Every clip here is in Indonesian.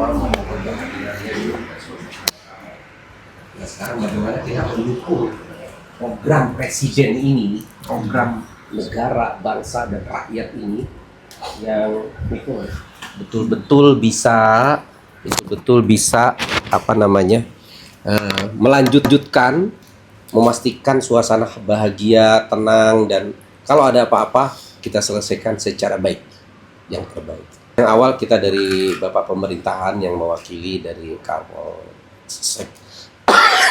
awal mau berbahagianya. Nah sekarang bagaimana kita mendukung program presiden ini, program negara, bangsa dan rakyat ini yang betul-betul bisa melanjutkan, memastikan suasana bahagia, tenang, dan kalau ada apa-apa kita selesaikan secara baik, yang terbaik. Yang awal kita dari Bapak Pemerintahan yang mewakili dari Kapolsek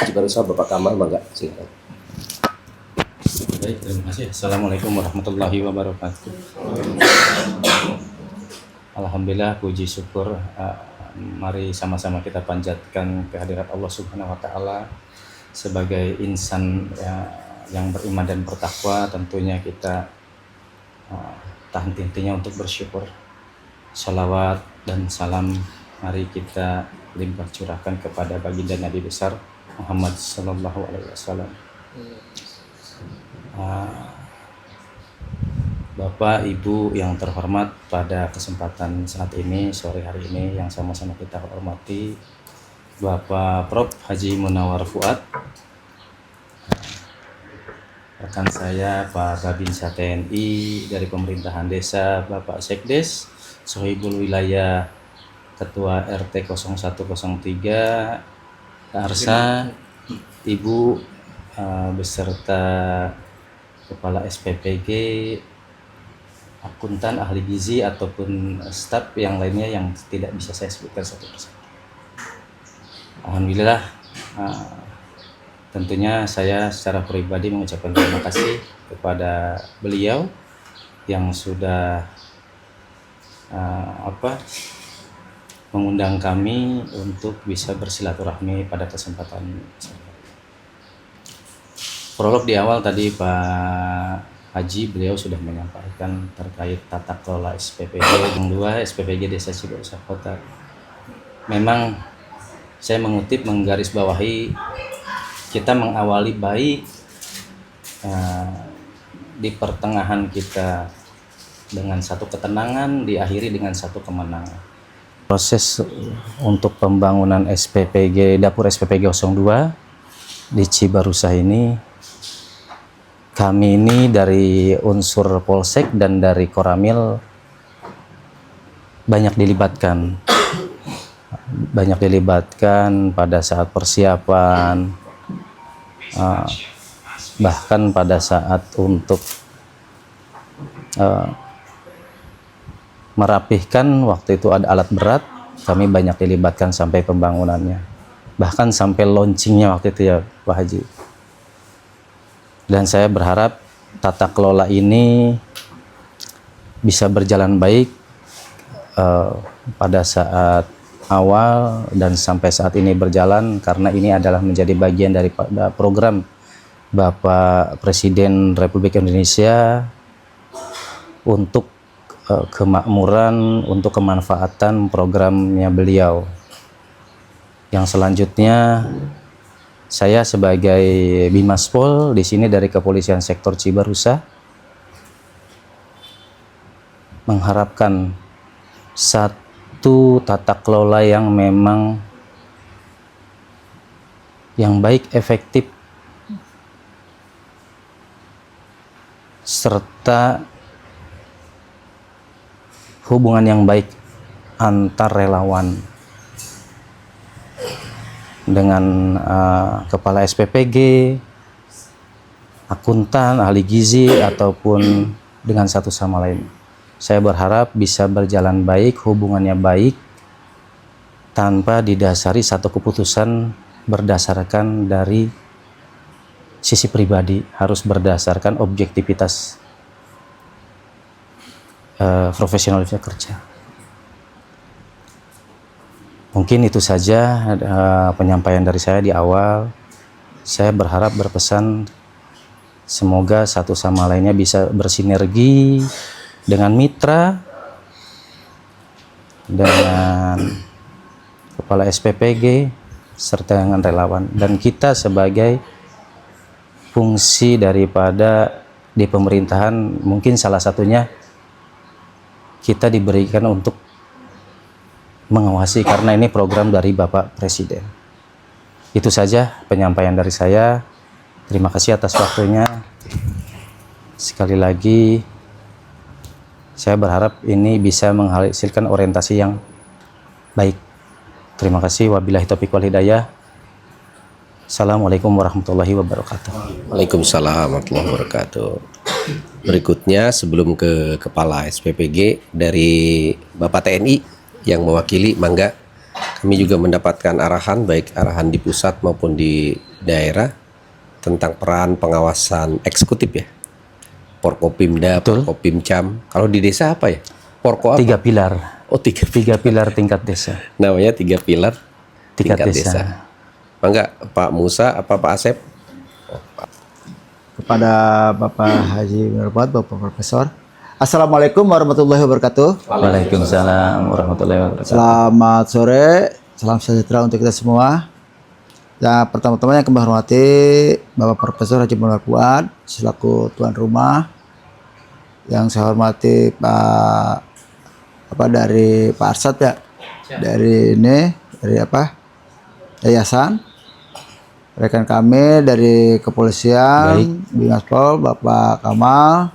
Cibarusah, Bapak Kamal, mangga silakan. Baik, terima kasih. Assalamualaikum warahmatullahi wabarakatuh. Alhamdulillah, puji syukur. Mari sama-sama kita panjatkan kehadirat Allah Subhanahu wa Ta'ala. Sebagai insan yang beriman dan bertakwa, tentunya kita tak henti-hentinya untuk bersyukur. Salawat dan salam mari kita limpah curahkan kepada baginda Nabi besar Muhammad Sallallahu Alaihi Wasallam. Bapak, Ibu yang terhormat, pada kesempatan saat ini, sore hari ini, yang sama-sama kita hormati Bapak Prof. Haji Munawar Fuad, rekan saya Pak Babinsa TNI dari pemerintahan desa, Bapak Sekdes, Sohibul Wilayah, Ketua RT 0103, Arsa, Ibu beserta Kepala SPPG, akuntan, ahli gizi, ataupun staf yang lainnya yang tidak bisa saya sebutkan satu persatu. Alhamdulillah, tentunya saya secara pribadi mengucapkan terima kasih kepada beliau yang sudah mengundang kami untuk bisa bersilaturahmi pada kesempatan ini. Prolog di awal tadi Pak Haji, beliau sudah menyampaikan terkait tata kelola SPPG yang 2, SPPG Desa Cibarusah Kota. Memang saya menggarisbawahi kita mengawali baik, di pertengahan kita dengan satu ketenangan, diakhiri dengan satu kemenangan. Proses untuk pembangunan SPPG, dapur SPPG 02 di Cibarusah ini, kami ini dari unsur Polsek dan dari Koramil banyak dilibatkan pada saat persiapan, bahkan pada saat untuk merapihkan. Waktu itu ada alat berat, kami banyak dilibatkan sampai pembangunannya, bahkan sampai launchingnya waktu itu ya Pak Haji. Dan saya berharap tata kelola ini bisa berjalan baik pada saat awal dan sampai saat ini berjalan, karena ini adalah menjadi bagian daripada program Bapak Presiden Republik Indonesia untuk kemakmuran, untuk kemanfaatan programnya beliau. Yang selanjutnya, saya sebagai Bimaspol di sini dari Kepolisian Sektor Cibarusah mengharapkan satu tata kelola yang memang yang baik, efektif, serta hubungan yang baik antar relawan dengan kepala SPPG, akuntan, ahli gizi, ataupun dengan satu sama lain. Saya berharap bisa berjalan baik, hubungannya baik, tanpa didasari satu keputusan berdasarkan dari sisi pribadi, harus berdasarkan objektivitas profesionalisme kerja. Mungkin itu saja penyampaian dari saya di awal. Saya berharap berpesan semoga satu sama lainnya bisa bersinergi dengan mitra, dengan kepala SPPG, serta dengan relawan. Dan kita sebagai fungsi daripada di pemerintahan, mungkin salah satunya kita diberikan untuk mengawasi karena ini program dari Bapak Presiden. Itu saja penyampaian dari saya. Terima kasih atas waktunya. Sekali lagi saya berharap ini bisa menghasilkan orientasi yang baik. Terima kasih. Wabillahi taufiq wal hidayah. Assalamualaikum warahmatullahi wabarakatuh. Waalaikumsalam warahmatullahi wabarakatuh. Berikutnya sebelum ke Kepala SPPG dari Bapak TNI yang mewakili, mangga. Kami juga mendapatkan arahan, baik arahan di pusat maupun di daerah tentang peran pengawasan eksekutif ya. Porkopimda, Porkopimcam. Kalau di desa apa ya? Porko apa? 3 pilar. Oh, 3 3 pilar tingkat desa. namanya 3 pilar Tingkat tingkat desa. desa. Mangga Pak Musa apa Pak Asep? Kepada Bapak Haji Mirbat, Bapak Profesor. Assalamualaikum warahmatullahi wabarakatuh. Waalaikumsalam warahmatullahi wabarakatuh. Selamat sore, salam sejahtera untuk kita semua. Yang pertama-tama yang kami hormati Bapak Profesor Haji Mirbat Fuad selaku tuan rumah. Yang saya hormati Pak dari Pak Arsad ya. Dari yayasan. Rekan kami dari kepolisian, Bingaspol, Bapak Kamal,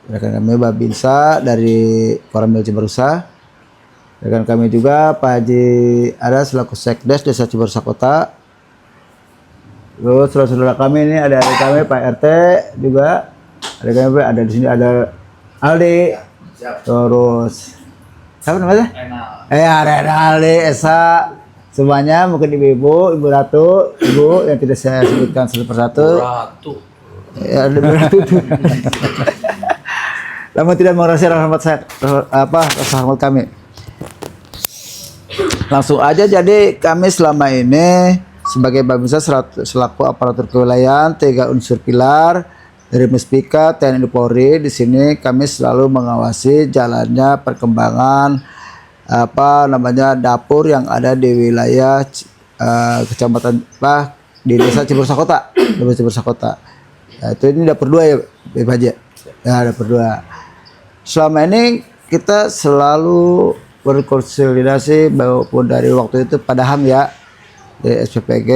rekan kami Babinsa dari Koramil Cibarusah, rekan kami juga Pak Haji ada selaku Sekdes Desa Cibarusah Kota. Terus saudara-saudara kami ini ada adik kami Pak RT juga, ada kami ada di sini ada Aldi, terus siapa namanya? Renaldi, Esa. Semuanya mungkin ibu-ibu, ibu ratu, ibu yang tidak saya sebutkan satu persatu. Ratu. Ya, ibu ratu. Namun tidak merasa rahmat saya, rasa hormat kami. Langsung aja, jadi kami selama ini sebagai Babinsa selaku aparatur kewilayahan 3 unsur pilar dari Muspika TNI Polri, di sini kami selalu mengawasi jalannya perkembangan dapur yang ada di wilayah kecamatan di Desa Cibarusah Kota, Cibarusah Kota. Ya, itu ini dapur 2 ya, Pak Haji. Ya, dapur 2. Selama ini kita selalu berkonsolidasi maupun dari waktu itu pada HAM ya, di SPPG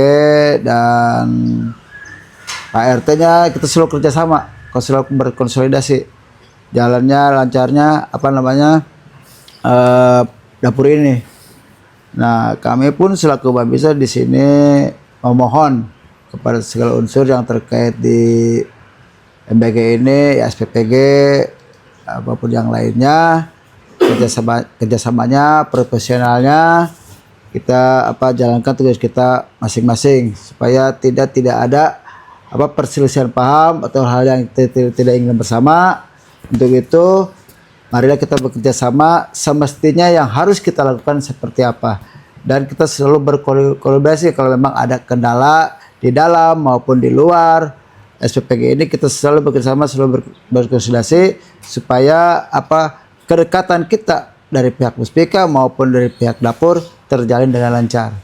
dan Pak RT-nya kita selalu kerjasama, selalu berkonsolidasi. Jalannya lancarnya dapur ini. Nah, kami pun selaku Babinsa di sini memohon kepada segala unsur yang terkait di MBG ini, ya SPPG, apapun yang lainnya, kerjasamanya, profesionalnya, kita jalankan tugas kita masing-masing supaya tidak ada perselisihan paham atau hal yang tidak ingin bersama. Untuk itu marilah kita bekerja sama, semestinya yang harus kita lakukan seperti apa. Dan kita selalu berkolaborasi kalau memang ada kendala di dalam maupun di luar SPPG ini, kita selalu bekerja sama, selalu berkonsultasi supaya kedekatan kita dari pihak Muspika maupun dari pihak dapur terjalin dengan lancar.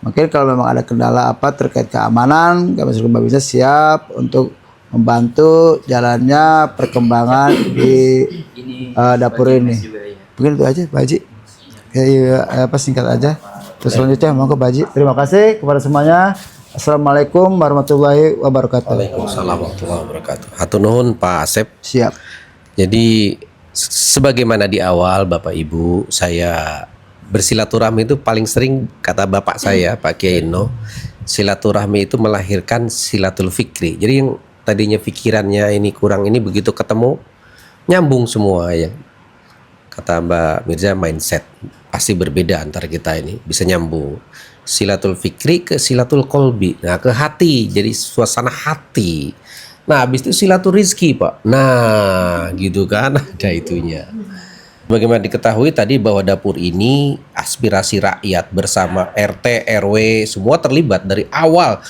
Mungkin kalau memang ada kendala terkait keamanan, kami selalu Babinsa siap untuk membantu jalannya perkembangan di dapur ini. Mungkin itu aja Pak Haji. Singkat aja. Terus selanjutnya monggo Pak Haji. Terima kasih kepada semuanya. Assalamualaikum warahmatullahi wabarakatuh. Waalaikumsalam warahmatullahi wabarakatuh. Hatur nuhun Pak Asep. Siap. Jadi sebagaimana di awal Bapak Ibu, saya bersilaturahmi itu paling sering kata Bapak saya Pak Kiai No, silaturahmi itu melahirkan silatul fikri. Jadi yang tadinya pikirannya ini kurang, ini begitu ketemu nyambung semua ya. Kata Mbak Mirza, mindset pasti berbeda antara kita ini, bisa nyambung. Silatul fikri ke silatul kolbi, nah ke hati, jadi suasana hati. Nah habis itu silatul rizki Pak, nah gitu kan, ada itunya. Bagaimana diketahui tadi bahwa dapur ini aspirasi rakyat bersama RT, RW semua terlibat dari awal.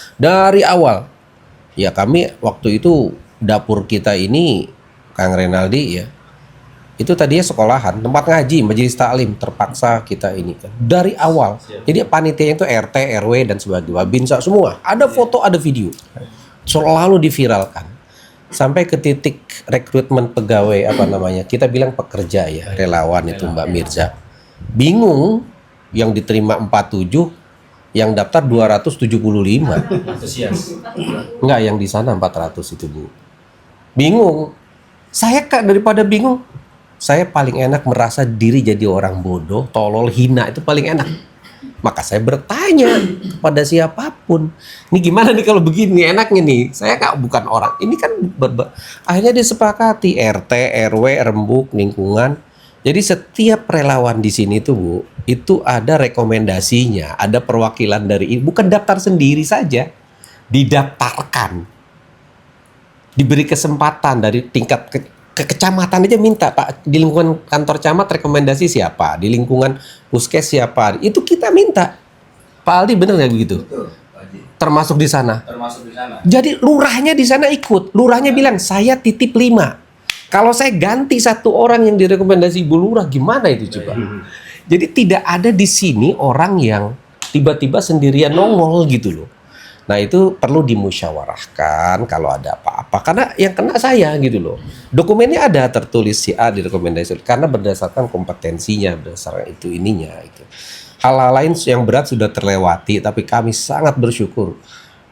Ya kami waktu itu dapur kita ini Kang Renaldi ya, itu tadinya sekolahan, tempat ngaji, majelis taklim, terpaksa kita ini kan dari awal. Jadi panitianya itu RT, RW dan sebagainya, Babinsa semua. Ada foto, ada video, selalu diviralkan sampai ke titik rekrutmen pegawai kita bilang pekerja ya, relawan itu Mbak Mirza. Bingung yang diterima 47, yang daftar 275. Antusias. Enggak, yang di sana 400 itu, Bu. Bingung. Saya Kak, daripada bingung, saya paling enak merasa diri jadi orang bodoh, tolol, hina, itu paling enak. Maka saya bertanya pada siapapun, ini gimana nih kalau begini enaknya nih? Saya bukan orang, ini kan akhirnya disepakati RT, RW, rembuk, lingkungan. Jadi setiap relawan di sini tuh, Bu, itu ada rekomendasinya, ada perwakilan dari, bukan daftar sendiri saja, didaftarkan. Diberi kesempatan dari tingkat ke kecamatan aja minta, Pak, di lingkungan kantor camat rekomendasi siapa, di lingkungan puskes siapa, itu kita minta. Pak Aldi bener nggak begitu? Betul, Pak Haji. Termasuk di sana. Termasuk di sana. Jadi lurahnya di sana ikut, lurahnya bilang saya titip 5. Kalau saya ganti 1 orang yang direkomendasi Bu Lurah, gimana itu coba? Jadi tidak ada di sini orang yang tiba-tiba sendirian nongol gitu loh. Nah itu perlu dimusyawarahkan kalau ada apa-apa. Karena yang kena saya gitu loh. Dokumennya ada tertulis si A direkomendasi. Karena berdasarkan kompetensinya, berdasarkan itu ininya. Gitu. Hal-hal lain yang berat sudah terlewati. Tapi kami sangat bersyukur.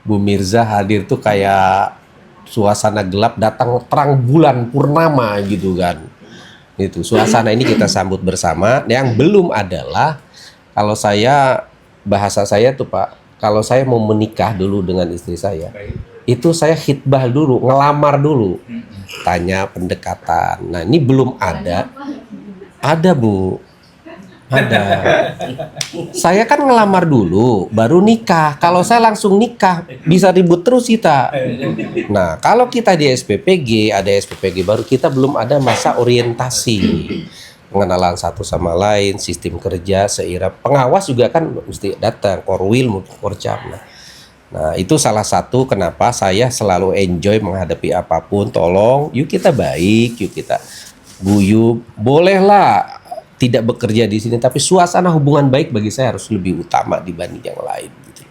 Bu Mirza hadir tuh kayak suasana gelap datang terang bulan purnama gitu kan. Itu suasana ini kita sambut bersama. Yang belum adalah kalau saya, bahasa saya tuh Pak, kalau saya mau menikah dulu dengan istri saya, itu saya khitbah dulu, ngelamar dulu, tanya pendekatan. Nah ini belum ada. Ada Bu, ada. Saya kan ngelamar dulu, baru nikah. Kalau saya langsung nikah, bisa ribut terus kita. Nah kalau kita di SPPG, ada SPPG baru, kita belum ada masa orientasi. Pengenalan satu sama lain, sistem kerja, seirap. Pengawas juga kan mesti datang, korwil mungkin korcam. Nah itu salah satu kenapa saya selalu enjoy menghadapi apapun. Tolong, yuk kita baik, yuk kita guyup. Bolehlah tidak bekerja di sini, tapi suasana hubungan baik bagi saya harus lebih utama dibanding yang lain. Gitu.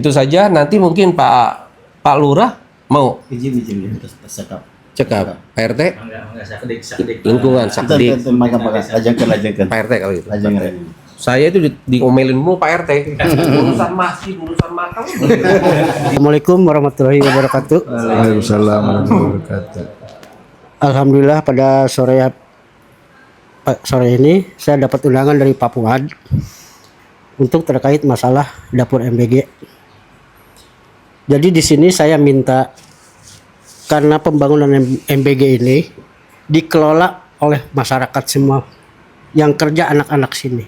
Itu saja. Nanti mungkin Pak Lurah mau Izin tersekap. cekap Pak RT, Enggak sakedik. lingkungan sakdik. Lajengkan. Pak RT kalau gitu. Lajengkan. Saya itu diomelin mulu Pak RT. Urusan masjid, urusan makam. Assalamualaikum warahmatullahi wabarakatuh. Waalaikumsalam warahmatullahi wabarakatuh. Alhamdulillah pada sore ini saya dapat undangan dari Pak Fuad untuk terkait masalah dapur MBG. Jadi di sini saya minta, karena pembangunan MBG ini dikelola oleh masyarakat semua yang kerja, anak-anak sini.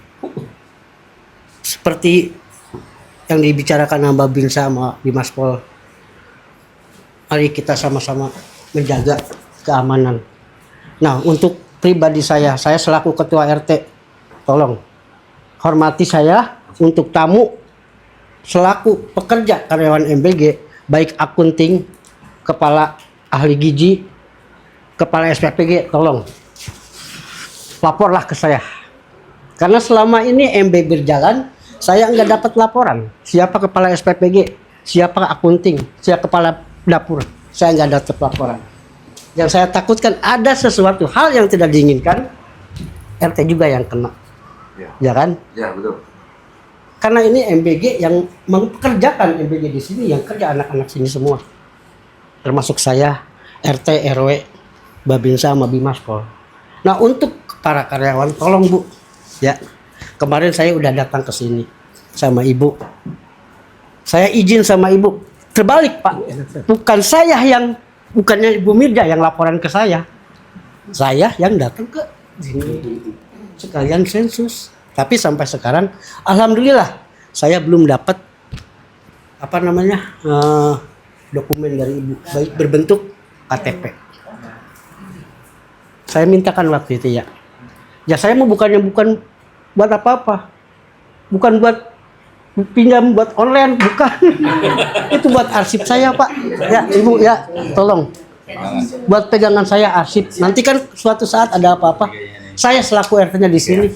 Seperti yang dibicarakan Mbak Bin sama Dimas Pol. Mari kita sama-sama menjaga keamanan. Nah, untuk pribadi saya selaku ketua RT, tolong hormati saya untuk tamu selaku pekerja karyawan MBG, baik akunting, kepala ahli gizi, kepala SPPG, tolong laporlah ke saya. Karena selama ini MB berjalan, saya nggak dapat laporan. Siapa kepala SPPG, siapa akunting, siapa kepala dapur, saya nggak dapat laporan. Yang saya takutkan ada sesuatu hal yang tidak diinginkan, RT juga yang kena, ya kan? Ya betul. Karena ini MBG yang mengerjakan MBG di sini, yang kerja anak-anak sini semua. Termasuk saya, RT, RW, Babinsa sama Bimas Pol. Nah untuk para karyawan tolong Bu, ya kemarin saya udah datang ke sini sama Ibu. Saya izin sama Ibu, terbalik Pak, bukannya Ibu Mirja yang laporan ke saya yang datang ke sini sekalian sensus. Tapi sampai sekarang, alhamdulillah saya belum dapat dokumen dari Ibu, baik berbentuk KTP. Saya mintakan waktu itu ya. Ya saya mau bukan buat apa-apa. Bukan buat pinjam buat online, bukan. Itu buat arsip saya Pak. Ya Ibu ya, tolong. Buat pegangan saya arsip. Nanti kan suatu saat ada apa-apa, saya selaku RT-nya di sini.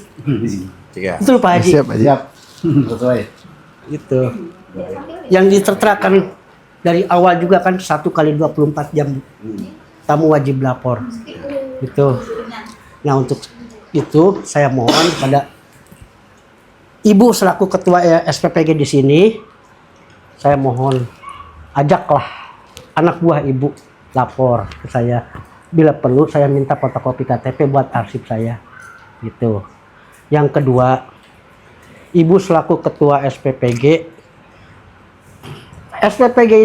Itu Pak Haji. Siap aja. Sesuai. Gitu. Yang diterterakan dari awal juga kan 1 kali 24 jam tamu wajib lapor. Gitu. Nah untuk itu saya mohon pada Ibu selaku ketua SPPG di sini, saya mohon ajaklah anak buah Ibu lapor ke saya. Bila perlu saya minta fotokopi KTP buat arsip saya. Gitu. Yang kedua, Ibu selaku ketua SPPG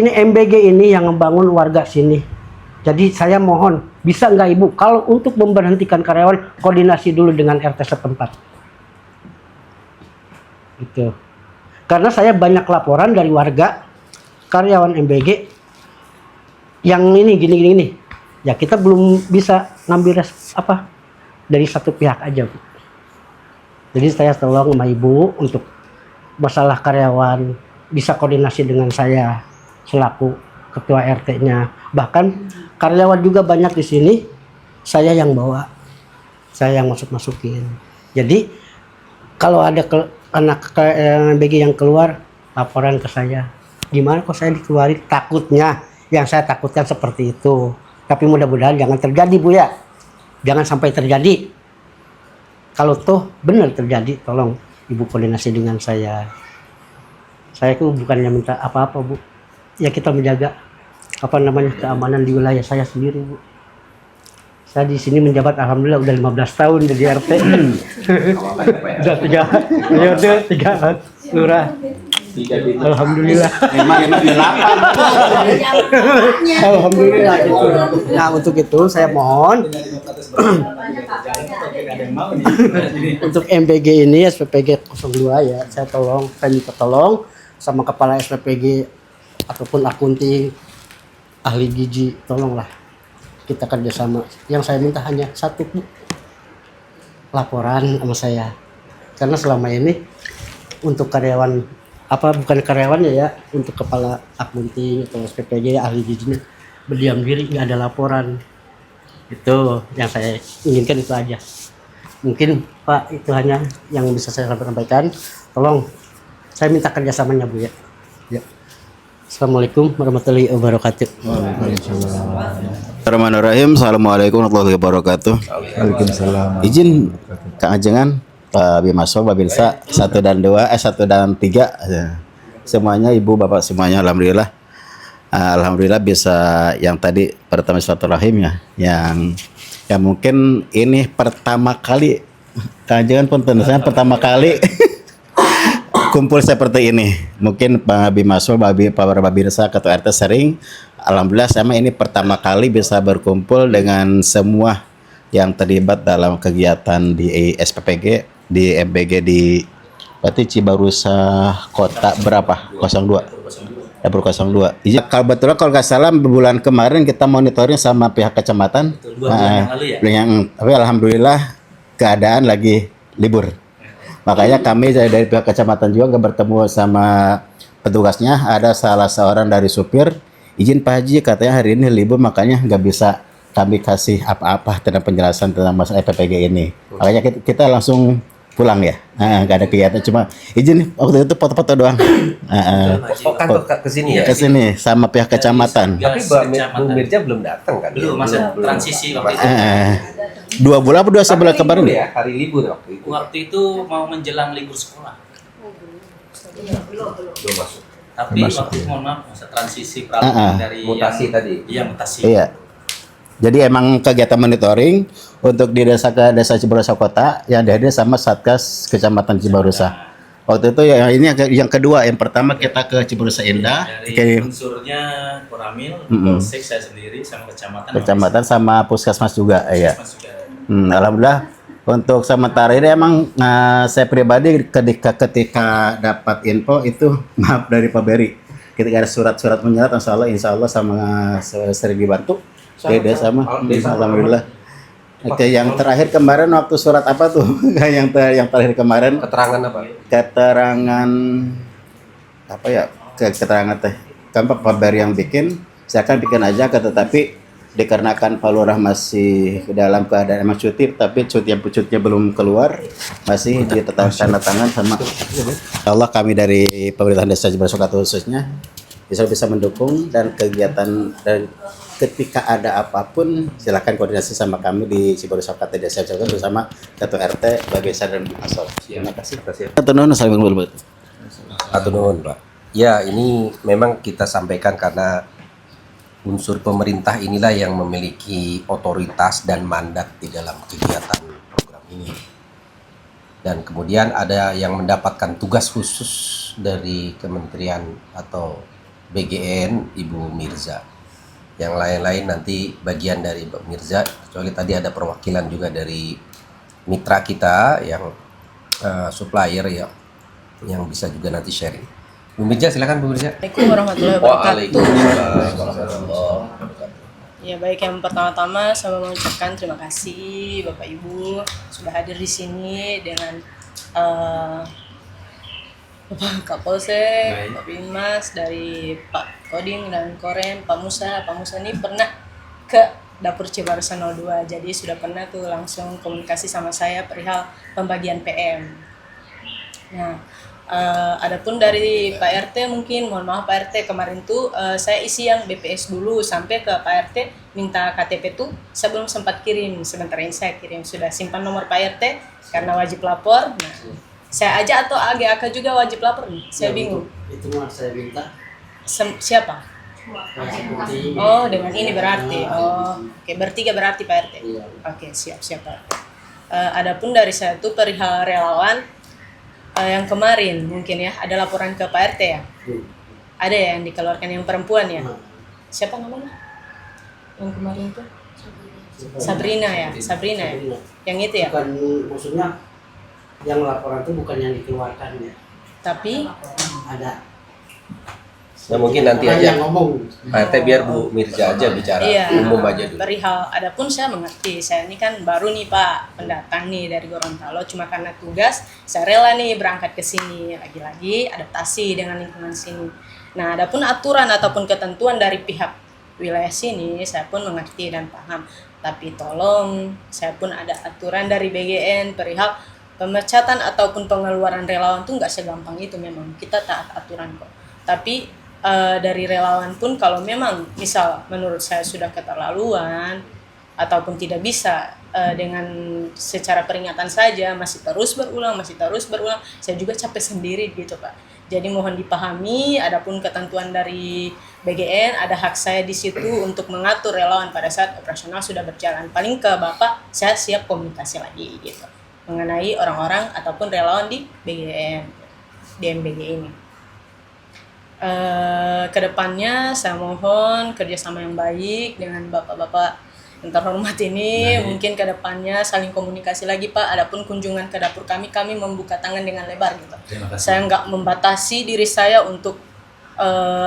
ini, MBG ini yang membangun warga sini. Jadi saya mohon, bisa nggak Ibu, kalau untuk memberhentikan karyawan, koordinasi dulu dengan RT setempat. Gitu. Karena saya banyak laporan dari warga, karyawan MBG, yang ini gini. Ya kita belum bisa ngambil dari satu pihak aja, Bu. Jadi saya tolong sama Ibu untuk masalah karyawan, bisa koordinasi dengan saya selaku ketua RT-nya. Bahkan karyawan juga banyak di sini, saya yang bawa, saya yang masukin. Jadi kalau ada anak MBG yang keluar, laporan ke saya. Gimana kok saya dikeluarin? Takutnya, yang saya takutkan seperti itu. Tapi mudah-mudahan jangan terjadi, Bu ya. Jangan sampai terjadi. Kalau toh benar terjadi, tolong Ibu koordinasi dengan saya. Saya itu bukannya minta apa-apa, Bu. Ya kita menjaga keamanan di wilayah saya sendiri, Bu. Saya di sini menjabat alhamdulillah udah 15 tahun jadi RT. Udah 3 lurah. Alhamdulillah. Alhamdulillah gitu. Nah, untuk itu saya mohon untuk MBG ini SPPG 02 ya, saya minta tolong sama kepala SPPG ataupun akunting, ahli gizi, tolonglah kita kerjasama. Yang saya minta hanya satu, Bu, laporan sama saya. Karena selama ini untuk karyawan bukan karyawannya ya, untuk kepala akunting atau SPPG ahli gizinya berdiam diri, nggak ada laporan. Itu yang saya inginkan, itu aja. Mungkin Pak, itu hanya yang bisa saya sampaikan. Tolong saya minta kerjasamanya, Bu ya. Assalamualaikum warahmatullahi wabarakatuh. Bismillahirrahmanirrahim. Assalamualaikum warahmatullahi wabarakatuh. Waalaikumsalam. Izin Kang Ajengan, Pak Bimasol, Pak Binsa, 1 dan 2, 1 dan 3. Semuanya Ibu Bapak semuanya alhamdulillah. Alhamdulillah bisa yang tadi pertama silaturahim ya, yang mungkin ini pertama kali Kang Ajengan pun tentunya pertama kali kumpul seperti ini. Mungkin Pak Bimasol, Pak Binsa, Ketua RT sering. Alhamdulillah sama ini pertama kali bisa berkumpul dengan semua yang terlibat dalam kegiatan di SPPG, di MBG di berarti Cibarusa Kota berapa? 02. Dapur 02. Iya, kebetulan kalau nggak salah bulan kemarin kita monitoring sama pihak kecamatan. Tapi alhamdulillah keadaan lagi libur. Makanya kami dari pihak kecamatan juga nggak bertemu sama petugasnya. Ada salah seorang dari supir, izin Pak Haji katanya hari ini libur, makanya nggak bisa kami kasih apa-apa tentang penjelasan tentang masalah PPG ini. Makanya kita langsung pulang ya. Nggak ada kegiatan, cuma izin waktu itu foto-foto doang. Kantor ke sini ya? Ke sini sama pihak kecamatan. Tapi Bu Mirja belum datang kan? Belum, masa transisi waktu itu. 2 bulan apa 2 sebulan kemarin ya? Hari libur waktu itu. Waktu itu mau menjelang libur sekolah. Belum masuk. Tapi waktu itu mohon maaf, masa transisi dari mutasi tadi. Iya, mutasi. Iya. Jadi emang kegiatan monitoring untuk di desa Cibarusa Kota yang dihadiri sama Satgas Kecamatan Cibarusa. Waktu itu ini yang kedua, yang pertama kita ke Cibarusa Indah. Dari unsurnya Koramil, Polsek, saya sendiri sama kecamatan sama Puskesmas juga, ya. Puskesmas juga. Alhamdulillah untuk sementara ini emang saya pribadi ketika dapat info itu maaf dari Pak Beri, ketika ada surat-surat menyeret, insya Allah sama sering dibantu. Beda sama, alhamdulillah. Oke, yang terakhir kemarin waktu surat apa tuh? yang terakhir kemarin Keterangan apa? Keterangan apa ya? Keterangan teh. Kan Pak Beri yang bikin, saya kan bikin aja, tetapi dikarenakan Pak Lurah masih dalam keadaan emang cuti, tapi cutinya belum keluar, masih ditetapkan tanda tangan sama Allah. Kami dari pemerintahan desa Cibarusa khususnya bisa mendukung dan kegiatan ketika ada apapun silakan koordinasi sama kami di Cibarusah KT Desa bersama Ketua RT Bapak Bisa dan Bu Asol. Terima kasih. Atur nuhun, assalamualaikum. Atur nuhun, Pak. Ya, ini memang kita sampaikan karena unsur pemerintah inilah yang memiliki otoritas dan mandat di dalam kegiatan program ini. Dan kemudian ada yang mendapatkan tugas khusus dari kementerian atau BGN Ibu Mirza. Yang lain-lain nanti bagian dari Mbak Mirza, kecuali tadi ada perwakilan juga dari mitra kita yang supplier ya, yang bisa juga nanti sharing. Bu Mirza, silakan Bu Mirza. Assalamualaikum warahmatullahi wabarakatuh. Waalaikumsalam warahmatullahi wabarakatuh. Ya baik, yang pertama-tama saya mengucapkan terima kasih Bapak Ibu sudah hadir di sini dengan Bapak Kapolsek, Pak Bimas, dari Pak Kodim dan Korem, Pak Musa. Pak Musa ini pernah ke dapur Cibarusah 02, jadi sudah pernah tuh langsung komunikasi sama saya perihal pembagian PM. Nah, adapun dari Pak RT mungkin, mohon maaf Pak RT, kemarin tuh saya isi yang BPS dulu sampai ke Pak RT minta KTP tuh saya belum sempat kirim, sebentar ini saya kirim, sudah simpan nomor Pak RT karena wajib lapor. Nah, saya aja atau AGAK juga wajib lapor nih, saya bingung. Itu mau saya minta. Siapa? Oh, dengan ini berarti. Oh, oke, bertiga berarti Pak RT. Iya. Oke, siap Pak RT. Adapun dari saya tuh perihal relawan yang kemarin mungkin ya, ada laporan ke Pak RT ya. Ada ya yang dikeluarkan yang perempuan ya. Siapa namanya? Yang kemarin tuh? Sabrina ya. Yang itu ya. Bukan, maksudnya yang laporan itu bukan yang dikeluarkan ya. Tapi Ada. Nah, mungkin nanti Orang aja yang ngomong. Pak RT biar Bu Mirza aja bicara iya, umum aja dulu. perihal adapun saya mengerti, saya ini kan baru nih Pak pendatang nih dari Gorontalo, cuma karena tugas saya rela nih berangkat ke sini, lagi-lagi adaptasi dengan lingkungan sini. Nah, adapun aturan ataupun ketentuan dari pihak wilayah sini saya pun mengerti dan paham, tapi tolong saya pun ada aturan dari BGN perihal pemecatan ataupun pengeluaran relawan tuh nggak segampang itu, memang kita taat aturan kok. Tapi dari relawan pun kalau memang misal menurut saya sudah keterlaluan ataupun tidak bisa dengan secara peringatan saja masih terus berulang, saya juga capek sendiri gitu Pak. Jadi mohon dipahami, adapun ketentuan dari BGN ada hak saya di situ untuk mengatur relawan pada saat operasional sudah berjalan. Paling ke Bapak saya siap komunikasi lagi gitu mengenai orang-orang ataupun relawan di BGN, di MBG ini. Kedepannya saya mohon kerjasama yang baik dengan bapak-bapak yang terhormat ini. Mungkin kedepannya saling komunikasi lagi Pak. Adapun kunjungan ke dapur kami membuka tangan dengan lebar gitu. Saya nggak membatasi diri saya untuk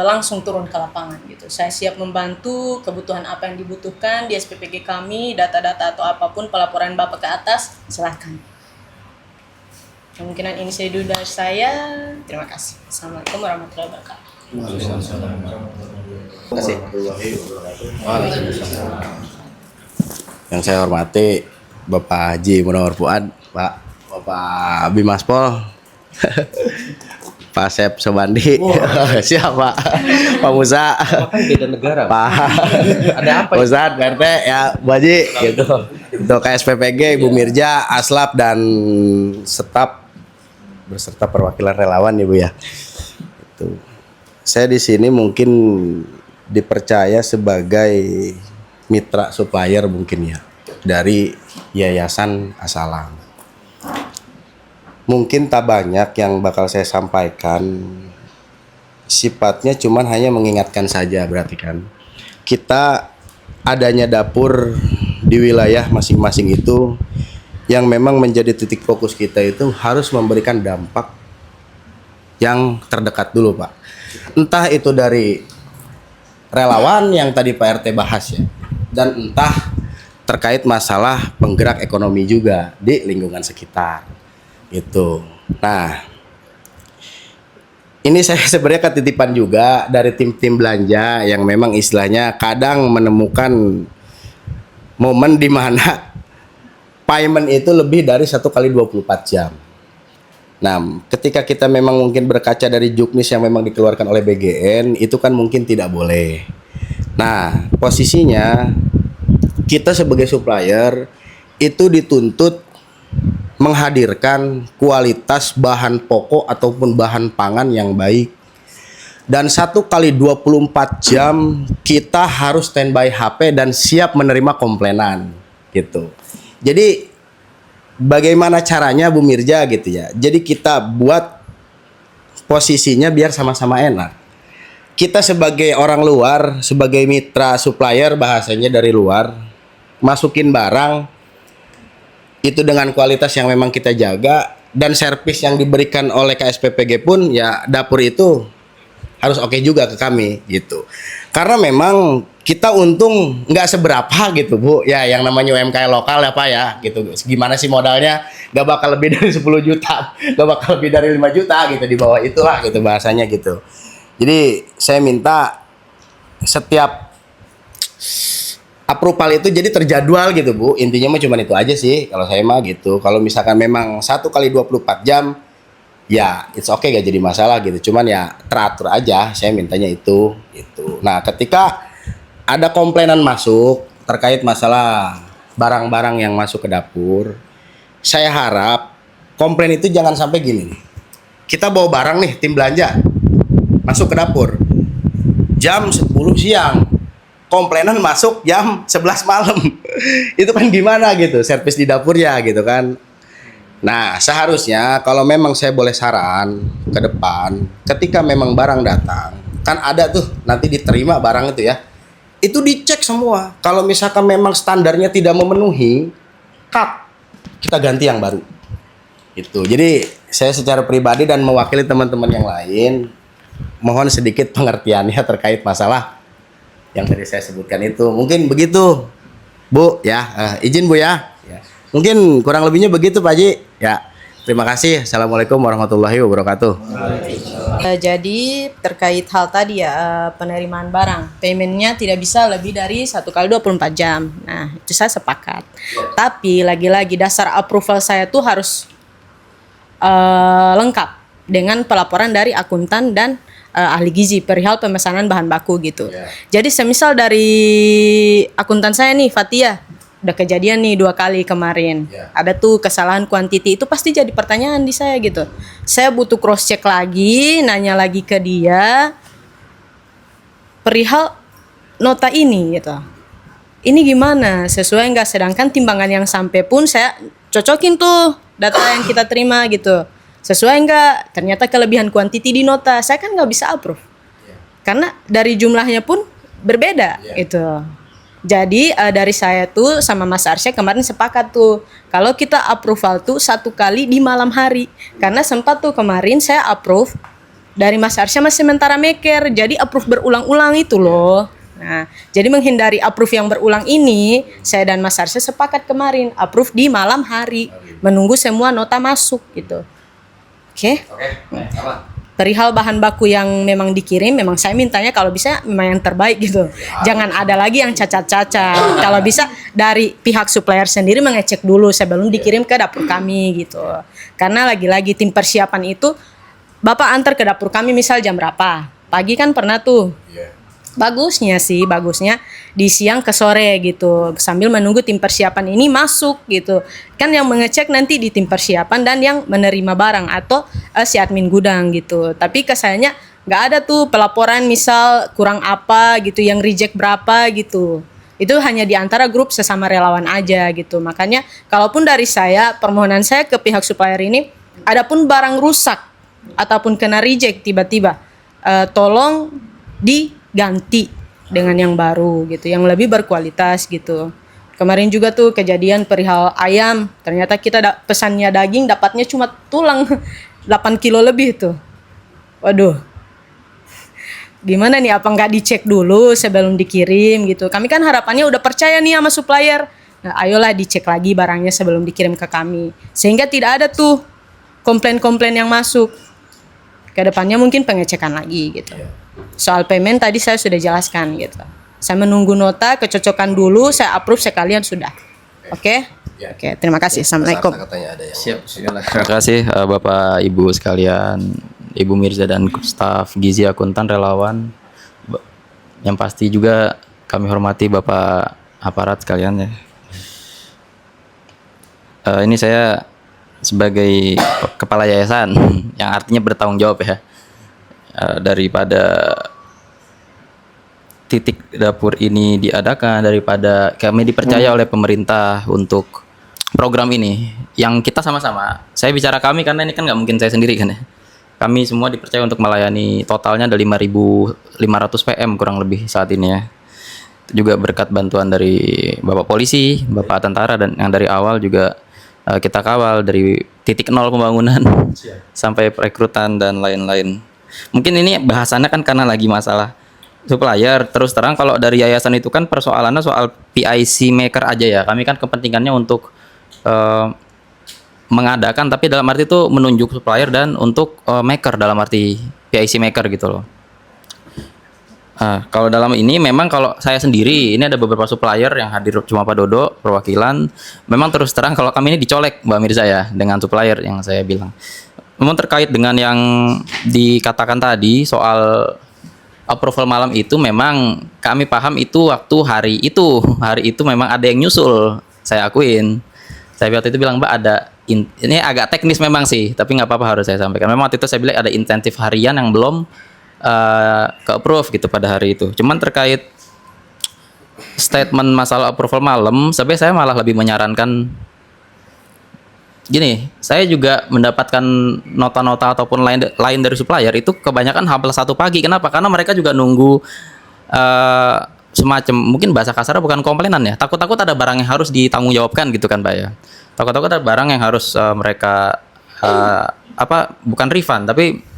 langsung turun ke lapangan gitu. Saya siap membantu kebutuhan apa yang dibutuhkan di SPPG kami, data-data atau apapun pelaporan bapak ke atas, silakan. Kemungkinan ini saya dulu dari saya. Terima kasih. Assalamualaikum warahmatullahi wabarakatuh. Terima kasih. Yang saya hormati Bapak Haji Munawar Fuad, Bapak Bimas Pol, Pak Sep Sobandi, siapa? Pak Musa, Kan beda negara. Pak Ada apa? Pak Ustadz, Pak RT, ya Bu Haji, gitu. Untuk KSPPG, Ibu Mirja, Aslap dan staf beserta perwakilan relawan Ibu ya. Itu. Saya di sini mungkin dipercaya sebagai mitra supplier mungkin ya dari Yayasan Asalam. Mungkin tak banyak yang bakal saya sampaikan, sifatnya cuman hanya mengingatkan saja, berarti kan kita adanya dapur di wilayah masing-masing itu yang memang menjadi titik fokus kita itu harus memberikan dampak yang terdekat dulu Pak. Entah itu dari relawan yang tadi Pak RT bahas ya, dan entah terkait masalah penggerak ekonomi juga di lingkungan sekitar gitu. Nah, ini saya sebenarnya ketitipan juga dari tim-tim belanja yang memang istilahnya kadang menemukan momen di mana payment itu lebih dari 1 kali 24 jam. Nah, ketika kita memang mungkin berkaca dari juknis yang memang dikeluarkan oleh BGN, itu kan mungkin tidak boleh. Nah, posisinya kita sebagai supplier itu dituntut menghadirkan kualitas bahan pokok ataupun bahan pangan yang baik. Dan 1 kali 24 jam kita harus standby HP dan siap menerima komplainan gitu. Jadi bagaimana caranya Bu Mirja gitu ya. Jadi kita buat posisinya biar sama-sama enak. Kita sebagai orang luar, sebagai mitra supplier bahasanya dari luar, masukin barang itu dengan kualitas yang memang kita jaga, dan servis yang diberikan oleh KSPPG pun ya dapur itu harus oke juga ke kami gitu. Karena memang kita untung nggak seberapa gitu Bu, ya yang namanya UMKM lokal ya Pak ya gitu. Gimana sih modalnya, nggak bakal lebih dari 10 juta, nggak bakal lebih dari 5 juta gitu, di bawah itulah gitu bahasanya gitu. Jadi saya minta setiap approval itu jadi terjadwal gitu Bu. Intinya mah cuma itu aja sih kalau saya mah gitu. Kalau misalkan memang 1 kali 24 jam ya it's okay, gak jadi masalah gitu. Cuman ya teratur aja, saya mintanya itu gitu. Nah, ketika ada komplainan masuk terkait masalah barang-barang yang masuk ke dapur, saya harap komplain itu jangan sampai gini nih. Kita bawa barang nih, tim belanja masuk ke dapur jam 10 siang, komplainan masuk jam 11 malam. Itu kan gimana gitu servis di dapurnya gitu kan. Nah, seharusnya kalau memang saya boleh saran ke depan, ketika memang barang datang, kan ada tuh nanti diterima barang itu ya, itu dicek semua. Kalau misalkan memang standarnya tidak memenuhi, cut, kita ganti yang baru itu. Jadi saya secara pribadi dan mewakili teman-teman yang lain, mohon sedikit pengertiannya terkait masalah yang tadi saya sebutkan itu. Mungkin begitu Bu ya, izin Bu ya. Mungkin kurang lebihnya begitu Pak Haji ya. Terima kasih. Assalamualaikum warahmatullahi wabarakatuh. Jadi terkait hal tadi ya, penerimaan barang, paymentnya tidak bisa lebih dari 1 kali 24 jam. Nah, itu saya sepakat. Tapi lagi-lagi dasar approval saya tuh harus lengkap dengan pelaporan dari akuntan dan ahli gizi perihal pemesanan bahan baku gitu. Jadi semisal dari akuntan saya nih Fatia, udah kejadian nih 2 kali kemarin, ada tuh kesalahan kuantiti, itu pasti jadi pertanyaan di saya gitu. Saya butuh cross check lagi, nanya lagi ke dia perihal nota ini gitu. Ini gimana, sesuai nggak? Sedangkan timbangan yang sampai pun saya cocokin tuh data yang kita terima gitu, sesuai nggak? Ternyata kelebihan kuantiti di nota, saya kan nggak bisa approve karena dari jumlahnya pun berbeda itu. Jadi dari saya tuh sama Mas Arsya kemarin sepakat tuh kalau kita approval tuh 1 kali di malam hari, karena sempat tuh kemarin saya approve dari Mas Arsya masih sementara maker, jadi approve berulang-ulang itu loh. Nah, jadi menghindari approve yang berulang ini, saya dan Mas Arsya sepakat kemarin approve di malam hari, menunggu semua nota masuk gitu. Oke. Perihal bahan baku yang memang dikirim, memang saya mintanya kalau bisa memang yang terbaik gitu. Jangan ada lagi yang cacat-cacat. Kalau bisa dari pihak supplier sendiri mengecek dulu sebelum dikirim ke dapur kami gitu. Karena lagi-lagi tim persiapan itu, Bapak antar ke dapur kami misal jam berapa? Pagi kan pernah tuh. Bagusnya di siang ke sore gitu, sambil menunggu tim persiapan ini masuk gitu. Kan yang mengecek nanti di tim persiapan dan yang menerima barang atau si admin gudang gitu. Tapi kesayanya nggak ada tuh pelaporan misal kurang apa gitu, yang reject berapa gitu. Itu hanya di antara grup sesama relawan aja gitu. Makanya kalaupun dari saya, permohonan saya ke pihak supplier ini, adapun barang rusak ataupun kena reject tiba-tiba, tolong diganti dengan yang baru gitu, yang lebih berkualitas gitu. Kemarin juga tuh kejadian perihal ayam, ternyata kita pesannya daging, dapatnya cuma tulang 8 kilo lebih tuh. Waduh, gimana nih, apa nggak dicek dulu sebelum dikirim gitu? Kami kan harapannya udah percaya nih sama supplier. Nah, ayolah dicek lagi barangnya sebelum dikirim ke kami, sehingga tidak ada tuh komplain-komplain yang masuk. Kedepannya mungkin pengecekan lagi gitu. Soal payment tadi saya sudah jelaskan gitu. Saya menunggu nota kecocokan dulu, saya approve sekalian sudah. Oke? Oke, terima kasih. Assalamualaikum. Siap. Terima kasih Bapak Ibu sekalian, Ibu Mirza dan staf gizi akuntan relawan. Yang pasti juga kami hormati Bapak aparat sekalian ya. Ini saya sebagai kepala yayasan yang artinya bertanggung jawab ya, daripada titik dapur ini diadakan, daripada kami dipercaya oleh pemerintah untuk program ini yang kita sama-sama, saya bicara kami karena ini kan nggak mungkin saya sendiri kan ya, kami semua dipercaya untuk melayani, totalnya ada 5.500 PM kurang lebih saat ini ya. Juga berkat bantuan dari Bapak Polisi, Bapak Tentara, dan yang dari awal juga kita kawal dari titik nol pembangunan sampai perekrutan dan lain-lain. Mungkin ini bahasannya kan karena lagi masalah supplier. Terus terang kalau dari yayasan itu kan persoalannya soal PIC maker aja ya. Kami kan kepentingannya untuk mengadakan, tapi dalam arti itu menunjuk supplier dan untuk maker dalam arti PIC maker gitu loh. Kalau dalam ini memang kalau saya sendiri, ini ada beberapa supplier yang hadir, cuma Pak Dodo perwakilan. Memang terus terang kalau kami ini dicolek Mbak Mirza ya dengan supplier yang saya bilang. Memang terkait dengan yang dikatakan tadi soal approval malam itu, memang kami paham itu waktu hari itu memang ada yang nyusul. Saya akuin. Saya waktu itu bilang Mbak ada ini agak teknis memang sih, tapi nggak apa-apa harus saya sampaikan. Memang waktu itu saya bilang ada insentif harian yang belum ke approve gitu pada hari itu. Cuman terkait statement masalah approval malam, sebenarnya saya malah lebih menyarankan gini, saya juga mendapatkan nota-nota ataupun lain dari supplier itu kebanyakan H+1 pagi. Kenapa? Karena mereka juga nunggu semacam, mungkin bahasa kasarnya bukan komplainan ya, takut-takut ada barang yang harus ditanggungjawabkan gitu kan Pak ya. Takut-takut ada barang yang harus mereka bukan refund tapi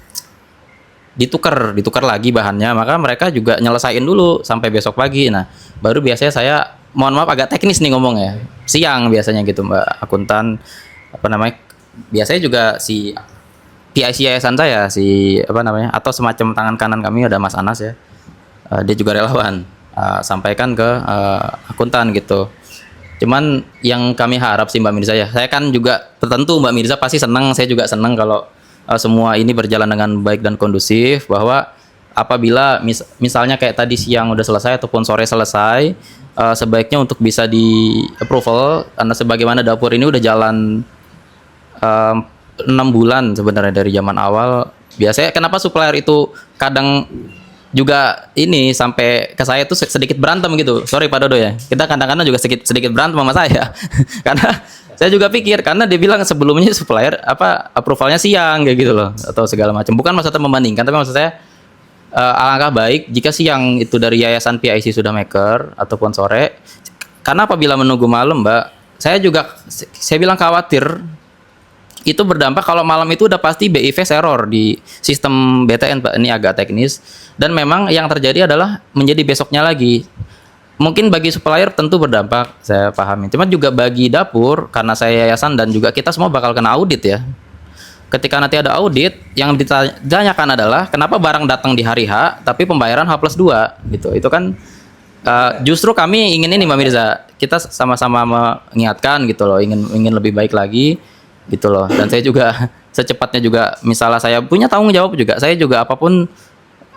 ditukar lagi bahannya, maka mereka juga nyelesain dulu sampai besok pagi. Nah, baru biasanya saya mohon maaf agak teknis nih ngomong ya. Siang biasanya gitu Mbak akuntan biasanya juga si PIC yayasan saya atau semacam tangan kanan kami ada Mas Anas ya. Dia juga relawan sampaikan ke akuntan gitu. Cuman yang kami harap sih Mbak Mirza ya. Saya kan juga tertentu Mbak Mirza pasti senang, saya juga senang kalau semua ini berjalan dengan baik dan kondusif, bahwa apabila misalnya kayak tadi siang udah selesai ataupun sore selesai, sebaiknya untuk bisa di approval, karena sebagaimana dapur ini udah jalan 6 bulan sebenarnya dari zaman awal. Biasanya kenapa supplier itu kadang juga ini sampai ke saya tuh sedikit berantem gitu. Sorry Pak Dodo ya, kita kadang-kadang juga sedikit berantem sama saya karena saya juga pikir, karena dia bilang sebelumnya supplier approvalnya siang kayak gitu loh, atau segala macam. Bukan maksudnya membandingkan, tapi maksud saya alangkah baik jika siang itu dari yayasan PIC sudah maker ataupun sore. Karena apabila menunggu malam Mbak, saya bilang khawatir itu berdampak kalau malam itu udah pasti BIVS error di sistem BTN Pak. Ini agak teknis, dan memang yang terjadi adalah menjadi besoknya lagi. Mungkin bagi supplier tentu berdampak, saya pahami. Cuma juga bagi dapur, karena saya yayasan dan juga kita semua bakal kena audit ya. Ketika nanti ada audit, yang ditanyakan adalah kenapa barang datang di hari H, tapi pembayaran H+2 gitu. Itu kan justru kami ingin ini Mbak Mirza, kita sama-sama mengingatkan gitu loh, ingin lebih baik lagi gitu loh. Dan saya juga secepatnya juga, misalnya saya punya tanggung jawab juga, saya juga apapun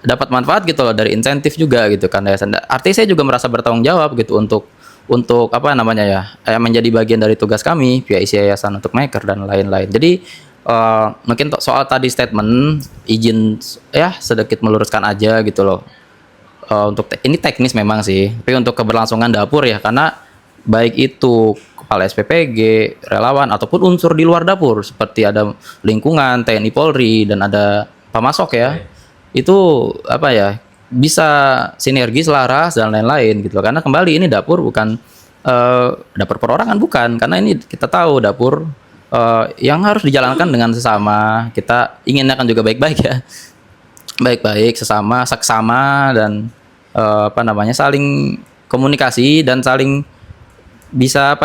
dapat manfaat gitu loh dari insentif juga gitu kan ya. Artinya saya juga merasa bertanggung jawab gitu untuk menjadi bagian dari tugas kami PIC yayasan untuk maker dan lain-lain. Jadi mungkin soal tadi statement izin ya sedikit meluruskan aja gitu loh. Untuk ini teknis memang sih, tapi untuk keberlangsungan dapur ya, karena baik itu kepala SPPG, relawan ataupun unsur di luar dapur seperti ada lingkungan, TNI Polri dan ada pemasok ya. Itu bisa sinergi, selaras dan lain-lain gitu. Karena kembali ini dapur bukan dapur perorangan, bukan, karena ini kita tahu dapur yang harus dijalankan dengan sesama. Kita inginnya kan juga baik-baik ya, baik-baik sesama, seksama, dan saling komunikasi dan saling bisa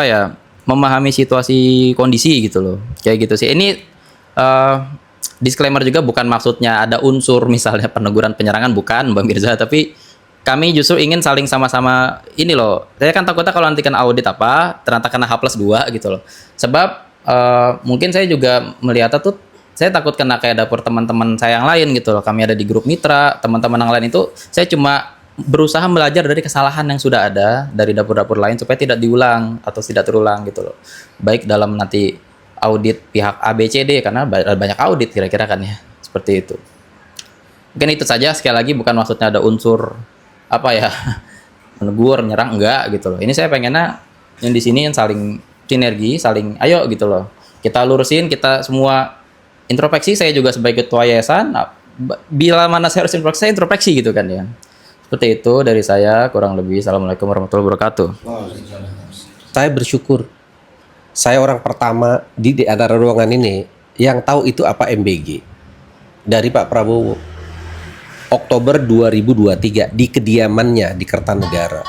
memahami situasi kondisi gitu loh, kayak gitu sih. Ini disclaimer juga, bukan maksudnya ada unsur misalnya peneguran, penyerangan, bukan Mbak Mirza, tapi kami justru ingin saling sama-sama ini loh. Saya kan takutnya kalau nanti kena audit ternyata kena H+2 gitu loh. Sebab mungkin saya juga melihatnya tuh, saya takut kena kayak dapur teman-teman saya yang lain gitu loh. Kami ada di grup mitra, teman-teman yang lain itu saya cuma berusaha belajar dari kesalahan yang sudah ada dari dapur-dapur lain supaya tidak diulang atau tidak terulang gitu loh. Baik dalam nanti audit pihak A, B, C, D, karena banyak audit kira-kira kan ya. Seperti itu. Mungkin itu saja, sekali lagi bukan maksudnya ada unsur apa ya menegur, nyerang, enggak gitu loh. Ini saya pengennya yang di sini yang saling sinergi, saling ayo gitu loh. Kita lurusin, kita semua introspeksi. Saya juga sebagai ketua yayasan, bila mana saya harus introspeksi, saya introspeksi gitu kan ya. Seperti itu dari saya, kurang lebih. Assalamualaikum warahmatullahi wabarakatuh. Saya bersyukur saya orang pertama di antara ruangan ini yang tahu itu apa MBG dari Pak Prabowo. Oktober 2023 di kediamannya di Kertanegara.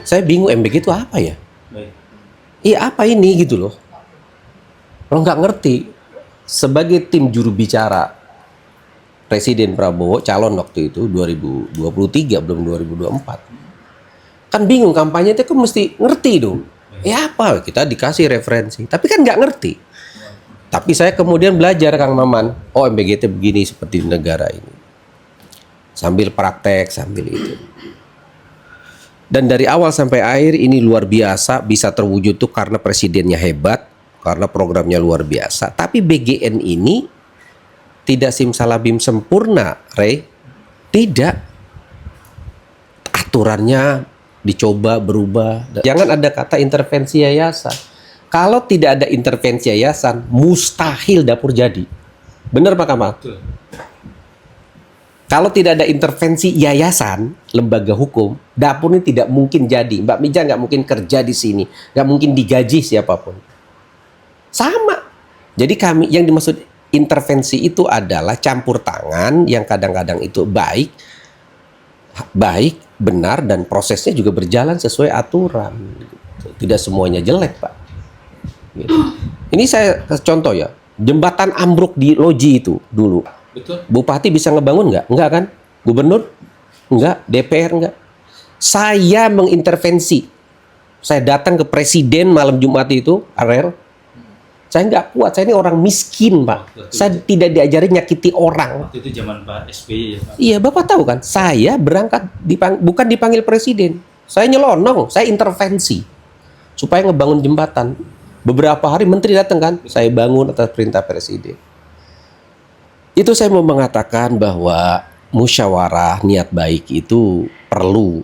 Saya bingung MBG itu apa ya? Iya apa ini gitu loh. Kalau nggak ngerti, sebagai tim juru bicara Presiden Prabowo calon waktu itu 2023 belum 2024. Kan bingung kampanye itu kan mesti ngerti dong. Ya apa kita dikasih referensi, tapi kan nggak ngerti. Tapi saya kemudian belajar Kang Maman, oh MBG itu begini seperti di negara ini. Sambil praktek, sambil itu. Dan dari awal sampai akhir ini luar biasa bisa terwujud tuh karena presidennya hebat, karena programnya luar biasa. Tapi BGN ini tidak simsalabim sempurna, Rey. Tidak. Aturannya dicoba berubah. Jangan ada kata intervensi yayasan. Kalau tidak ada intervensi yayasan, mustahil dapur jadi. Benar Pak Kamal? Kalau tidak ada intervensi yayasan, lembaga hukum, dapur ini tidak mungkin jadi. Mbak Mija nggak mungkin kerja di sini, nggak mungkin digaji siapapun. Sama. Jadi kami yang dimaksud intervensi itu adalah campur tangan yang kadang-kadang itu baik, benar dan prosesnya juga berjalan sesuai aturan. Tidak semuanya jelek, Pak. Gitu. Ini saya contoh ya, jembatan ambruk di Loji itu dulu. Betul. Bupati bisa ngebangun nggak? Nggak kan? Gubernur? Nggak. DPR nggak. Saya mengintervensi. Saya datang ke presiden malam Jumat itu, Arel. Saya nggak kuat, saya ini orang miskin, Pak. Saya tidak diajari nyakiti orang. Waktu itu zaman Pak SBY ya, Pak. Iya, Bapak tahu kan, saya berangkat bukan dipanggil presiden. Saya nyelonong, saya intervensi supaya ngebangun jembatan. Beberapa hari menteri datang kan, saya bangun atas perintah presiden. Itu saya mau mengatakan bahwa musyawarah niat baik itu perlu.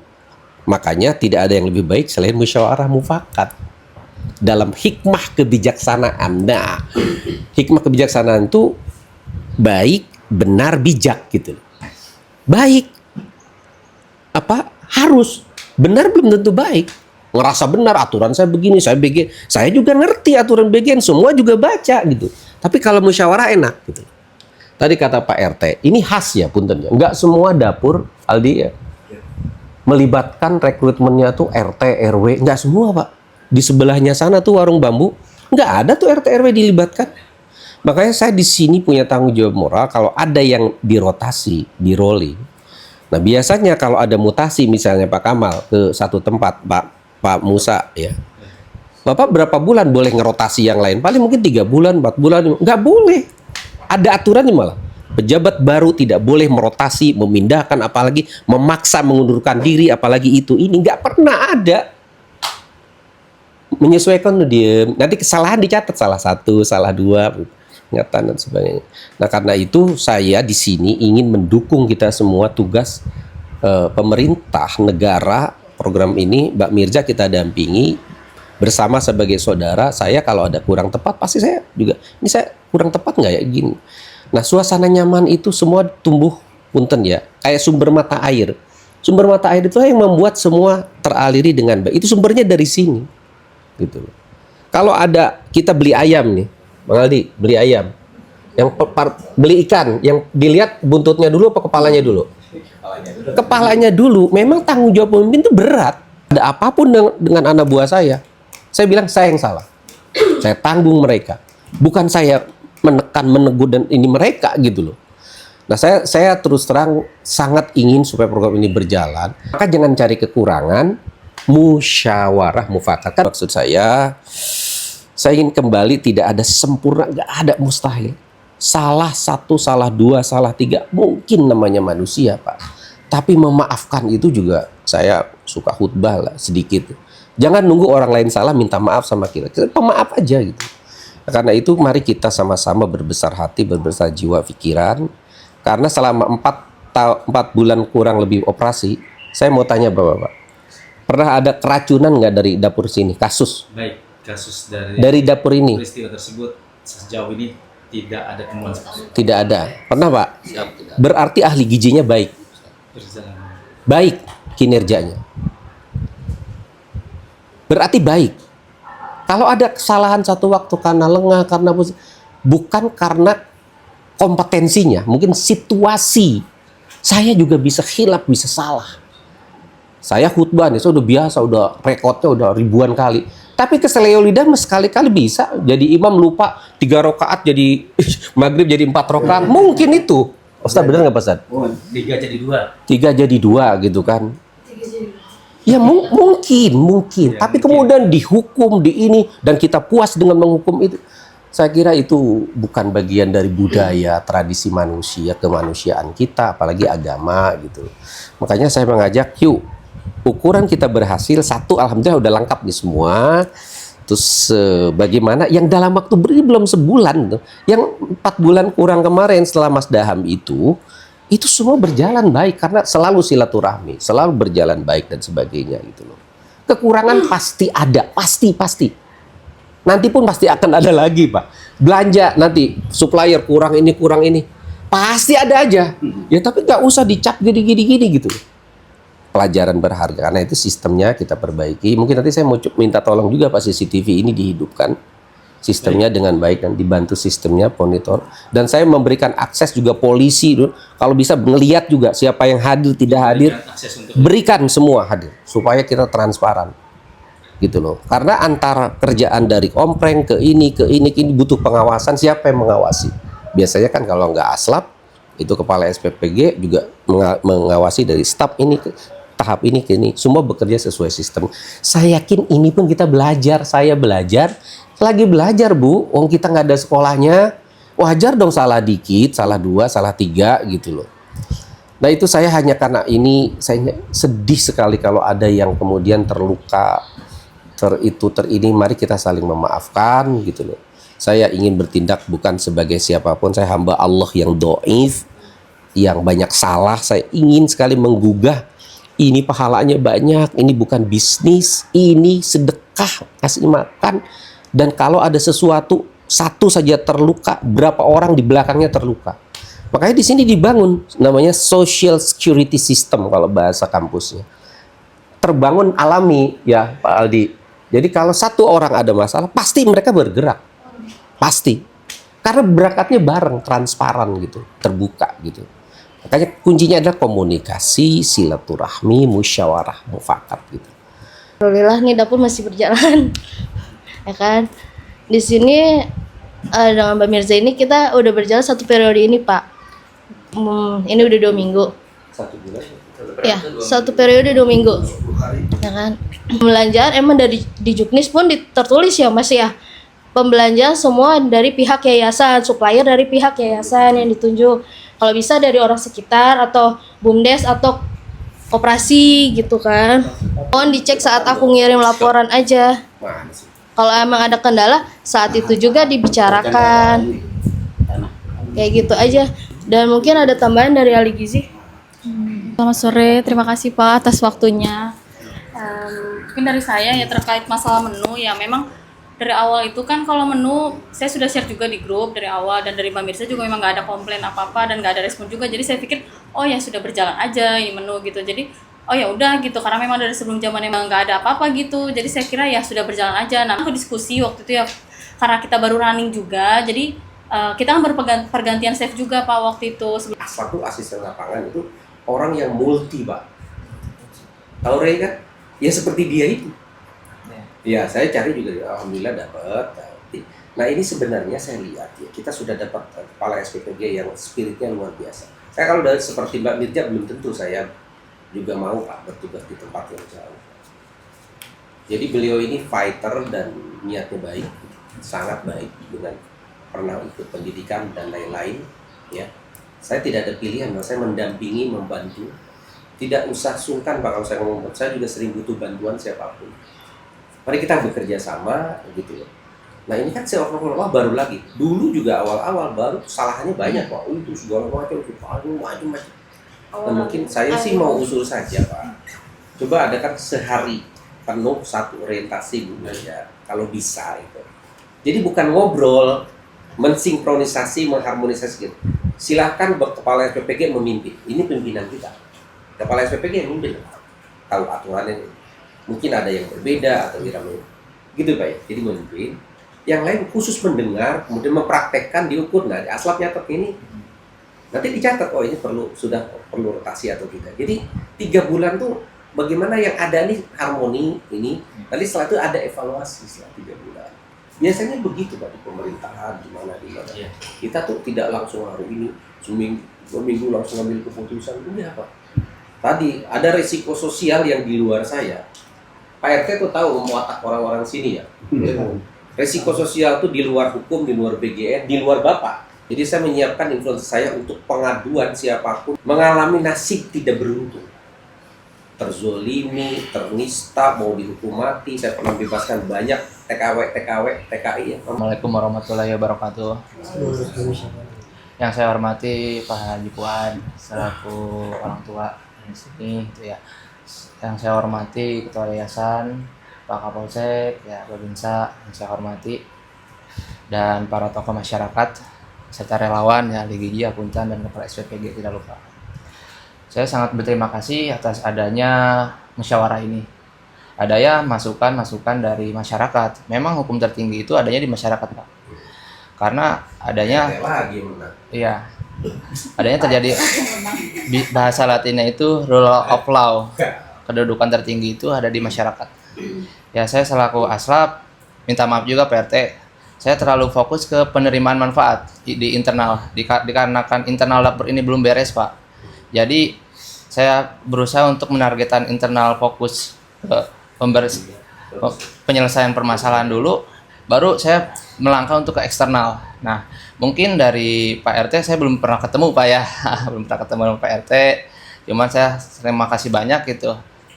Makanya tidak ada yang lebih baik selain musyawarah mufakat. Dalam hikmah kebijaksanaan. Nah, hikmah kebijaksanaan itu baik, benar, bijak gitu. Baik. Apa? Harus. Benar belum tentu baik. Ngerasa benar aturan saya begini, saya begini. Saya juga ngerti aturan bagian, semua juga baca gitu. Tapi kalau musyawarah enak gitu. Tadi kata Pak RT, ini khas ya puntennya. Enggak semua dapur, Aldi ya. Melibatkan rekrutmennya tuh RT, RW, enggak semua, Pak. Di sebelahnya sana tuh warung bambu, nggak ada tuh RT RW dilibatkan. Makanya saya di sini punya tanggung jawab moral kalau ada yang dirotasi, di-rolling. Nah biasanya kalau ada mutasi misalnya Pak Kamal ke satu tempat, Pak Musa ya, Bapak berapa bulan boleh ngerotasi yang lain? Paling mungkin 3 bulan, 4 bulan, nggak boleh. Ada aturannya malah. Pejabat baru tidak boleh merotasi, memindahkan, apalagi memaksa mengundurkan diri, apalagi itu ini nggak pernah ada. Menyesuaikan tuh diem, nanti kesalahan dicatat salah 1, salah 2, ingatan dan sebagainya. Nah karena itu saya di sini ingin mendukung kita semua tugas pemerintah negara program ini. Mbak Mirja kita dampingi bersama sebagai saudara. Saya kalau ada kurang tepat pasti saya juga ini saya kurang tepat nggak ya gini. Nah suasana nyaman itu semua tumbuh punten ya, kayak sumber mata air. Sumber mata air itu yang membuat semua teraliri dengan baik. Itu sumbernya dari sini. Gitu. Kalau ada kita beli ayam nih, Bang Aldi, beli ayam. Yang beli ikan, yang dilihat buntutnya dulu apa kepalanya dulu? Kepalanya dulu. Memang tanggung jawab pemimpin itu berat. Ada apapun dengan anak buah saya bilang saya yang salah. Saya tanggung mereka. Bukan saya menekan, menegur dan ini mereka gitu loh. Nah, saya terus terang sangat ingin supaya program ini berjalan. Maka jangan cari kekurangan. Musyawarah mufakat. Maksud saya ingin kembali tidak ada sempurna, nggak ada mustahil. Salah 1, salah 2, salah 3 mungkin namanya manusia, Pak. Tapi memaafkan itu juga saya suka khutbah lah sedikit. Jangan nunggu orang lain salah minta maaf sama kita. Kita pemaaf aja gitu. Karena itu mari kita sama-sama berbesar hati, berbesar jiwa pikiran. Karena selama 4 bulan kurang lebih operasi, saya mau tanya Bapak-Bapak, pernah ada keracunan nggak dari dapur sini? Kasus Baik, kasus dari dapur ini? peristiwa tersebut sejauh ini tidak ada temuan seperti itu. Tidak ada. Pernah Pak? Berarti ahli gizinya baik. Berjalan. Baik kinerjanya. Berarti baik. Kalau ada kesalahan satu waktu karena lengah, karena bukan karena kompetensinya, mungkin situasi. Saya juga bisa khilaf, bisa salah. Saya khutbah nih, saya udah biasa, udah rekodnya udah ribuan kali. Tapi keseleo lidah sekali-kali bisa. Jadi imam lupa 3 rakaat jadi maghrib jadi 4 rakaat. Mungkin itu. Ustaz benar nggak Pak Ustaz? 3 jadi 2. 3 jadi 2 gitu kan. Ya mungkin. Tapi kemudian dihukum di ini dan kita puas dengan menghukum itu. Saya kira itu bukan bagian dari budaya, tradisi manusia, kemanusiaan kita, apalagi agama gitu. Makanya saya mengajak, yuk ukuran kita berhasil, 1 alhamdulillah udah lengkap nih semua. Terus bagaimana yang dalam waktu belum sebulan tuh, yang 4 bulan kurang kemarin setelah Mas Daham itu semua berjalan baik karena selalu silaturahmi, selalu berjalan baik dan sebagainya gitu loh. Kekurangan pasti ada, pasti. Nanti pun pasti akan ada lagi Pak. Belanja nanti supplier kurang ini, pasti ada aja. Ya tapi nggak usah dicap gini gitu. Pelajaran berharga karena itu sistemnya kita perbaiki. Mungkin nanti saya mau minta tolong juga Pak CCTV ini dihidupkan sistemnya dengan baik dan dibantu sistemnya monitor, dan saya memberikan akses juga polisi kalau bisa ngelihat juga siapa yang hadir tidak hadir, berikan semua hadir supaya kita transparan gitu loh. Karena antara kerjaan dari kompreng ke ini butuh pengawasan. Siapa yang mengawasi? Biasanya kan kalau nggak aslap itu kepala SPPG juga mengawasi dari staf ini tahap ini ke ini, semua bekerja sesuai sistem. Saya yakin ini pun kita belajar, saya belajar, lagi belajar Bu, wong kita nggak ada sekolahnya, wajar dong salah dikit, salah 2, salah 3 gitu loh. Nah itu saya hanya karena ini, saya sedih sekali kalau ada yang kemudian terluka, ini, mari kita saling memaafkan gitu loh. Saya ingin bertindak bukan sebagai siapapun, saya hamba Allah yang doif, yang banyak salah, saya ingin sekali menggugah. Ini pahalanya banyak, ini bukan bisnis, ini sedekah, kasih makan. Dan kalau ada sesuatu, satu saja terluka, berapa orang di belakangnya terluka. Makanya di sini dibangun, namanya social security system kalau bahasa kampusnya. Terbangun alami ya Pak Aldi. Jadi kalau satu orang ada masalah, pasti mereka bergerak. Pasti. Karena berangkatnya bareng, transparan gitu, terbuka gitu. Makanya kuncinya adalah komunikasi, silaturahmi, musyawarah, mufakat gitu. Alhamdulillah nih dapur masih berjalan. Ya kan? Di sini dengan Mbak Mirza ini kita udah berjalan 1 periode ini, Pak. Ini udah 2 minggu. 1 bulan? Ya, 1 periode 2 minggu. Ya kan? Pembelanjaan emang dari di Juknis pun tertulis ya, Mas ya. Pembelanjaan semua dari pihak yayasan, supplier dari pihak yayasan yang ditunjuk. Kalau bisa dari orang sekitar atau BUMDes atau koperasi gitu kan. Mohon dicek saat aku ngirim laporan aja. Kalau emang ada kendala saat itu juga dibicarakan. Kayak gitu aja. Dan mungkin ada tambahan dari ahli gizi. Selamat sore, terima kasih Pak atas waktunya. Mungkin dari saya ya terkait masalah menu ya, memang dari awal itu kan kalau menu saya sudah share juga di grup dari awal, dan dari Mbak Mirza juga memang nggak ada komplain apa-apa dan nggak ada respon juga. Jadi saya pikir oh ya sudah berjalan aja ini menu gitu. Jadi oh ya udah gitu, karena memang dari sebelum zaman emang nggak ada apa-apa gitu. Jadi saya kira ya sudah berjalan aja. Nah aku diskusi waktu itu ya karena kita baru running juga, jadi kita kan pergantian chef juga Pak waktu itu. Satu asisten lapangan itu orang yang multi Pak. Tahu Ray kan? Ya seperti dia itu. Ya, saya cari juga, alhamdulillah dapat. Nah ini sebenarnya saya lihat ya, kita sudah dapat kepala SPPG yang spiritnya luar biasa. Saya kalau dari seperti Mbak Mirza belum tentu saya juga mau Pak bertugas di tempat yang jauh. Jadi beliau ini fighter dan niatnya baik, sangat baik, dengan pernah ikut pendidikan dan lain-lain. Ya, saya tidak ada pilihan, saya mendampingi, membantu. tidak usah sungkan Pak kalau saya ngomong. Saya juga sering butuh bantuan siapapun. Mari kita bekerja sama gitu loh. Nah ini kan seolah-olah baru lagi. Dulu juga awal-awal baru kesalahannya banyak Pak. Itu segala macam, macam-macam. Nah, mungkin saya sih mau usul saja Pak. Coba adakan sehari penuh satu orientasi Bu ya, kalau bisa itu. Jadi bukan ngobrol, mensinkronisasi, mengharmonisasi gitu. Silahkan kepala SPPG memimpin. Ini pimpinan kita. Kepala SPPG yang memimpin. Tahu aturannya. Mungkin ada yang berbeda atau tidak gitu Pak ya. Jadi memimpin. Yang lain khusus mendengar, kemudian mempraktekkan, diukur. Nah, di aslap nyatet ini nanti dicatat, oh ini sudah perlu rotasi atau tidak. Jadi 3 bulan tuh bagaimana yang ada nih harmoni ini. Nanti setelah itu ada evaluasi setelah 3 bulan. Biasanya begitu Pak di pemerintahan di mana. Kita tuh tidak langsung hari ini seminggu 2 minggu langsung ambil keputusan. Ini apa? Tadi ada resiko sosial yang di luar saya. Pak RT tuh tahu memuatak orang-orang sini ya. Resiko sosial tuh di luar hukum, di luar BGN, di luar Bapak. Jadi saya menyiapkan influencer saya untuk pengaduan siapapun mengalami nasib tidak beruntung. Terzolimi, ternista, mau dihukum mati. Saya pernah bebaskan banyak TKI ya. Assalamualaikum warahmatullahi wabarakatuh. Yang saya hormati Pak Haji Fuad selaku orang tua di sini itu ya. Yang saya hormati Ketua Yayasan, Pak Kapolsek, ya Babinsa, yang saya hormati, dan para tokoh masyarakat serta relawan ya, Ligiji, Akuntan, dan Kepala SPPG tidak lupa. Saya sangat berterima kasih atas adanya musyawarah ini. Adanya masukan-masukan dari masyarakat. Memang hukum tertinggi itu adanya di masyarakat Pak. Karena adanya iya. Adanya terjadi bahasa Latinnya itu rule of law. Kedudukan tertinggi itu ada di masyarakat. Ya saya selaku aslap minta maaf juga Pak RT. Saya terlalu fokus ke penerimaan manfaat di internal. Dikarenakan internal dapur ini belum beres Pak. Jadi saya berusaha untuk menargetkan internal fokus ke penyelesaian permasalahan dulu. Baru saya melangkah untuk ke eksternal. Nah, mungkin dari Pak RT saya belum pernah ketemu Pak ya, belum pernah ketemu dengan Pak RT. Cuman saya terima kasih banyak gitu.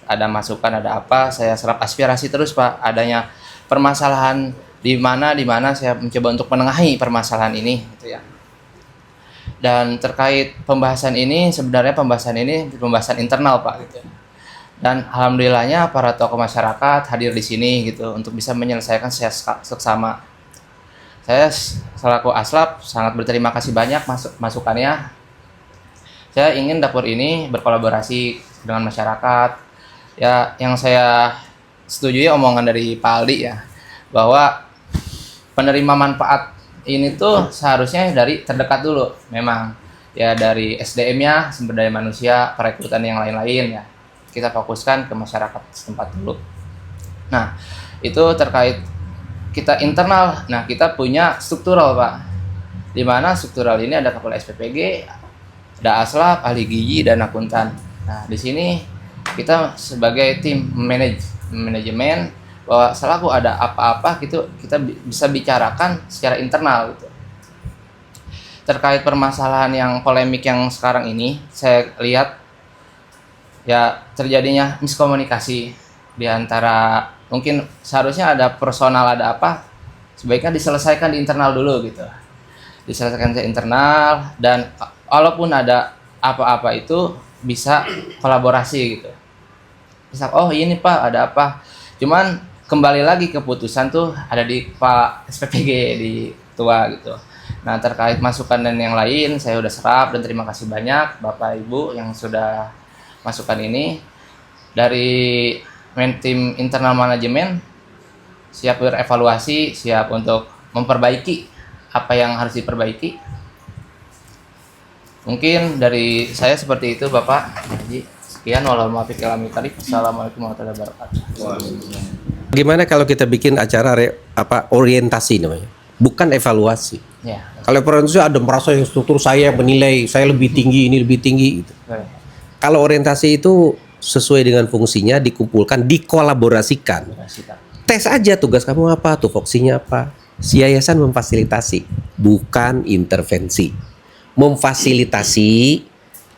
Ada masukan, ada apa, saya serap aspirasi terus Pak. Adanya permasalahan di mana saya mencoba untuk menengahi permasalahan ini, gitu ya. Dan terkait pembahasan ini, sebenarnya pembahasan internal Pak, gitu. Dan alhamdulillahnya para tokoh masyarakat hadir di sini gitu untuk bisa menyelesaikan seksama. Saya selaku aslap sangat berterima kasih banyak masukannya. Saya ingin dapur ini berkolaborasi dengan masyarakat. Ya, yang saya setujui omongan dari Pak Aldi ya, bahwa penerima manfaat ini tuh seharusnya dari terdekat dulu, memang ya dari SDM-nya, sumber daya manusia, perekrutan yang lain-lain ya. Kita fokuskan ke masyarakat setempat dulu. Nah, itu terkait kita internal. Nah, kita punya struktural Pak. Di mana struktural ini ada Kepala SPPG, ada aslap, ahli gizi, dan akuntan. Nah, di sini kita sebagai tim manajemen bahwa selalu ada apa-apa gitu kita bisa bicarakan secara internal gitu. Terkait permasalahan yang polemik yang sekarang ini, saya lihat ya terjadinya miskomunikasi di antara, mungkin seharusnya ada personal, ada apa, sebaiknya diselesaikan di internal dulu gitu. Diselesaikan di internal, dan walaupun ada apa-apa itu bisa kolaborasi gitu. Bisa, oh ini Pak ada apa, cuman kembali lagi keputusan tuh ada di Pak SPPG, di Ketua gitu. Nah terkait masukan dan yang lain saya udah serap, dan terima kasih banyak Bapak Ibu yang sudah masukan ini. Dari tim internal manajemen siap berevaluasi, siap untuk memperbaiki apa yang harus diperbaiki. Mungkin dari saya seperti itu Bapak Haji. Sekian, Assalamualaikum warahmatullahi wabarakatuh. Gimana kalau kita bikin acara orientasi namanya, bukan evaluasi. Ya. Kalau evaluasi ada merasa yang struktur saya menilai saya lebih tinggi, ini lebih tinggi gitu. Kalau orientasi itu sesuai dengan fungsinya, dikumpulkan, dikolaborasikan. Tes aja tugas kamu apa, tupoksinya apa. Si yayasan memfasilitasi, bukan intervensi. Memfasilitasi,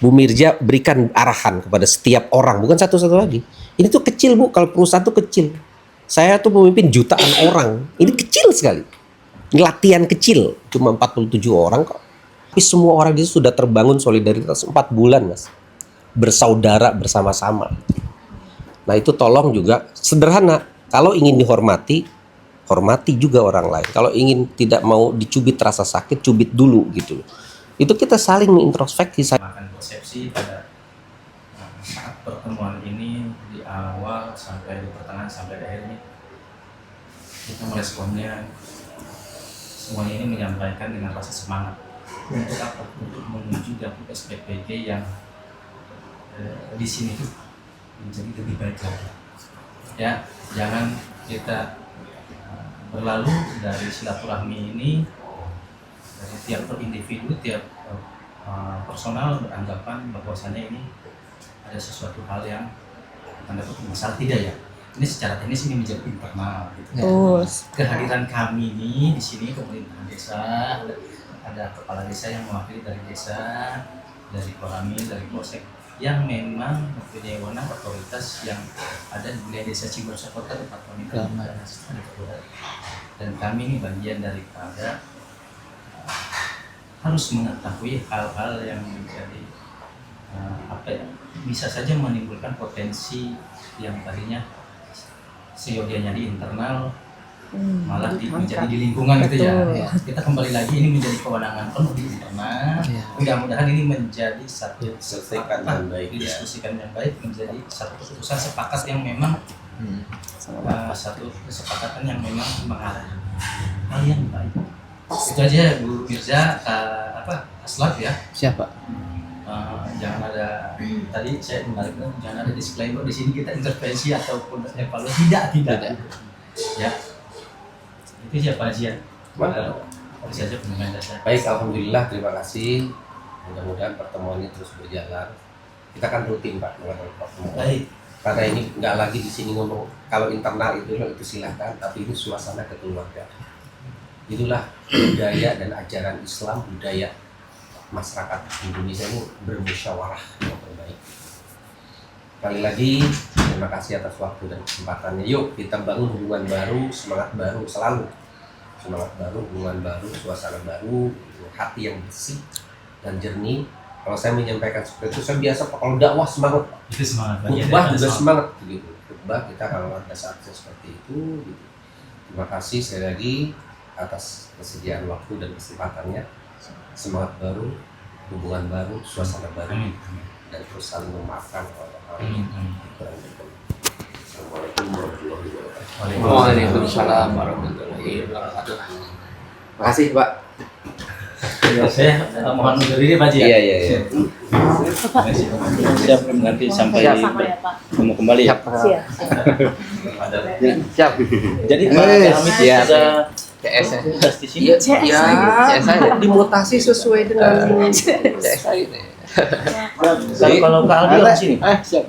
Bu Mirja berikan arahan kepada setiap orang, bukan satu-satu lagi. Ini tuh kecil Bu, kalau perusahaan tuh kecil. Saya tuh memimpin jutaan orang, ini kecil sekali. Ini latihan kecil, cuma 47 orang kok. Tapi semua orang di situ sudah terbangun solidaritas 4 bulan Mas. Bersaudara bersama-sama. Nah itu tolong juga sederhana. Kalau ingin dihormati, hormati juga orang lain. Kalau ingin tidak mau dicubit rasa sakit, cubit dulu gitu. Itu kita saling mengintrospeksi. Makan persepsi pada saat pertemuan ini di awal sampai di pertengahan sampai di akhir ini kita meresponnya semuanya ini menyampaikan dengan rasa semangat untuk apa? Untuk menuju dapur SPPG yang di sini tuh menjadi lebih baik lagi. Ya, jangan kita berlalu dari silaturahmi ini dari tiap individu, tiap personal beranggapan bahwasannya ini ada sesuatu hal yang tanda kutip masalah, tidak ya. Ini secara teknis ini menjadi internal gitu. Kehadiran kami ini di sini pemerintahan desa, ada kepala desa yang mewakili dari desa, dari Koramil, dari Polsek yang memang mempunyai wewenang otoritas yang ada di wilayah desa Cigorsa Kota tempat kami berada. Dan kami ini bagian daripada harus mengetahui hal-hal yang menjadi bisa saja menimbulkan potensi yang tadinya seyogianya di internal malah menjadi di lingkungan gitu ya. Kita kembali lagi ini menjadi kewenangan penuh di internal. Mudah-mudahan ini menjadi satu Selesaikan dengan baik, didiskusikan yang baik, menjadi satu keputusan sepakat yang memang satu kesepakatan yang memang mengarah hal yang baik. Itu aja Bu Mirza, Aslaf ya. Siapa? Jangan ada tadi saya menarik, jangan ada disclaimer di sini kita intervensi ataupun evaluasi, tidak. Ya. Itu siapa aja? Harus saja pemain dasar. Baik, alhamdulillah, terima kasih. Mudah-mudahan pertemuan ini terus berjalan. Kita kan rutin Pak melakukan pertemuan. Baik. Karena ini nggak lagi di sini ngomong kalau internal itu silahkan, tapi ini suasana kekeluargaan. Itulah budaya dan ajaran Islam, budaya masyarakat Indonesia ini bermusyawarah yang terbaik. Kali lagi terima kasih atas waktu dan kesempatannya. Yuk kita bangun hubungan baru, semangat baru selalu. Semangat baru, hubungan baru, suasana baru, hati yang bersih dan jernih. Kalau saya menyampaikan seperti itu, saya biasa kalau dakwah semangat. Itu semangat. Khutbah juga semangat gitu. Khutbah kita kalau ada saatnya seperti itu gitu. Terima kasih sekali lagi atas kesediaan waktu dan kesempatannya. Semangat baru, hubungan baru, suasana baru, dan terus saling memaafkan orang-orang kurang berkenan. Assalamualaikum warahmatullahi wabarakatuh. Waalaikumsalam warahmatullahi wabarakatuh. Makasih Pak. Saya mohon undur diri Pak Ji. Iya. Siap, nanti sampai ketemu kembali ya. Siap. Jadi Pak Hamid sudah CS tugas di sini. CS aja. Dimutasi sesuai dengan CS aja. Kalau Kak Aldi di sini.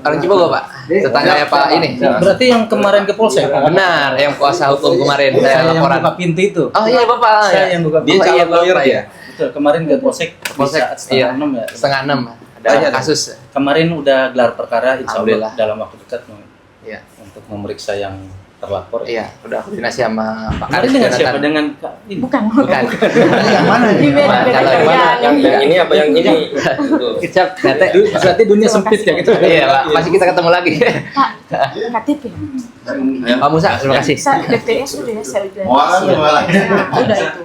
Orang Cibogo Pak. Tetangganya Pak ini. Berarti yang kemarin ke Polsek. Benar, yang kuasa hukum kemarin saya Saya yang laporan. buka pintu itu. Oh iya Bapak. Saya yang buka Dia pintu. calon lawyer ya. Betul, kemarin ke Polsek Polsek, saat setengah 6 ya. Setengah 6 ada kasus. Kemarin udah gelar perkara, insya Allah Alhamdulillah. dalam waktu dekat Iya. untuk memeriksa yang terlapor. Iya, udah koordinasi sama Pak Kemarin Arif dengan Jonathan. siapa? Dengan Kak ini? Bukan. Yang mana nih? Kalau yang ini apa yang ini? Siap, Tete. Berarti dunia sempit ya gitu. Iya, Pak. Masih kita ketemu lagi. Pak, KTP. Pak Musa, terima kasih. BPS sudah ya, saya udah. Mau Udah itu.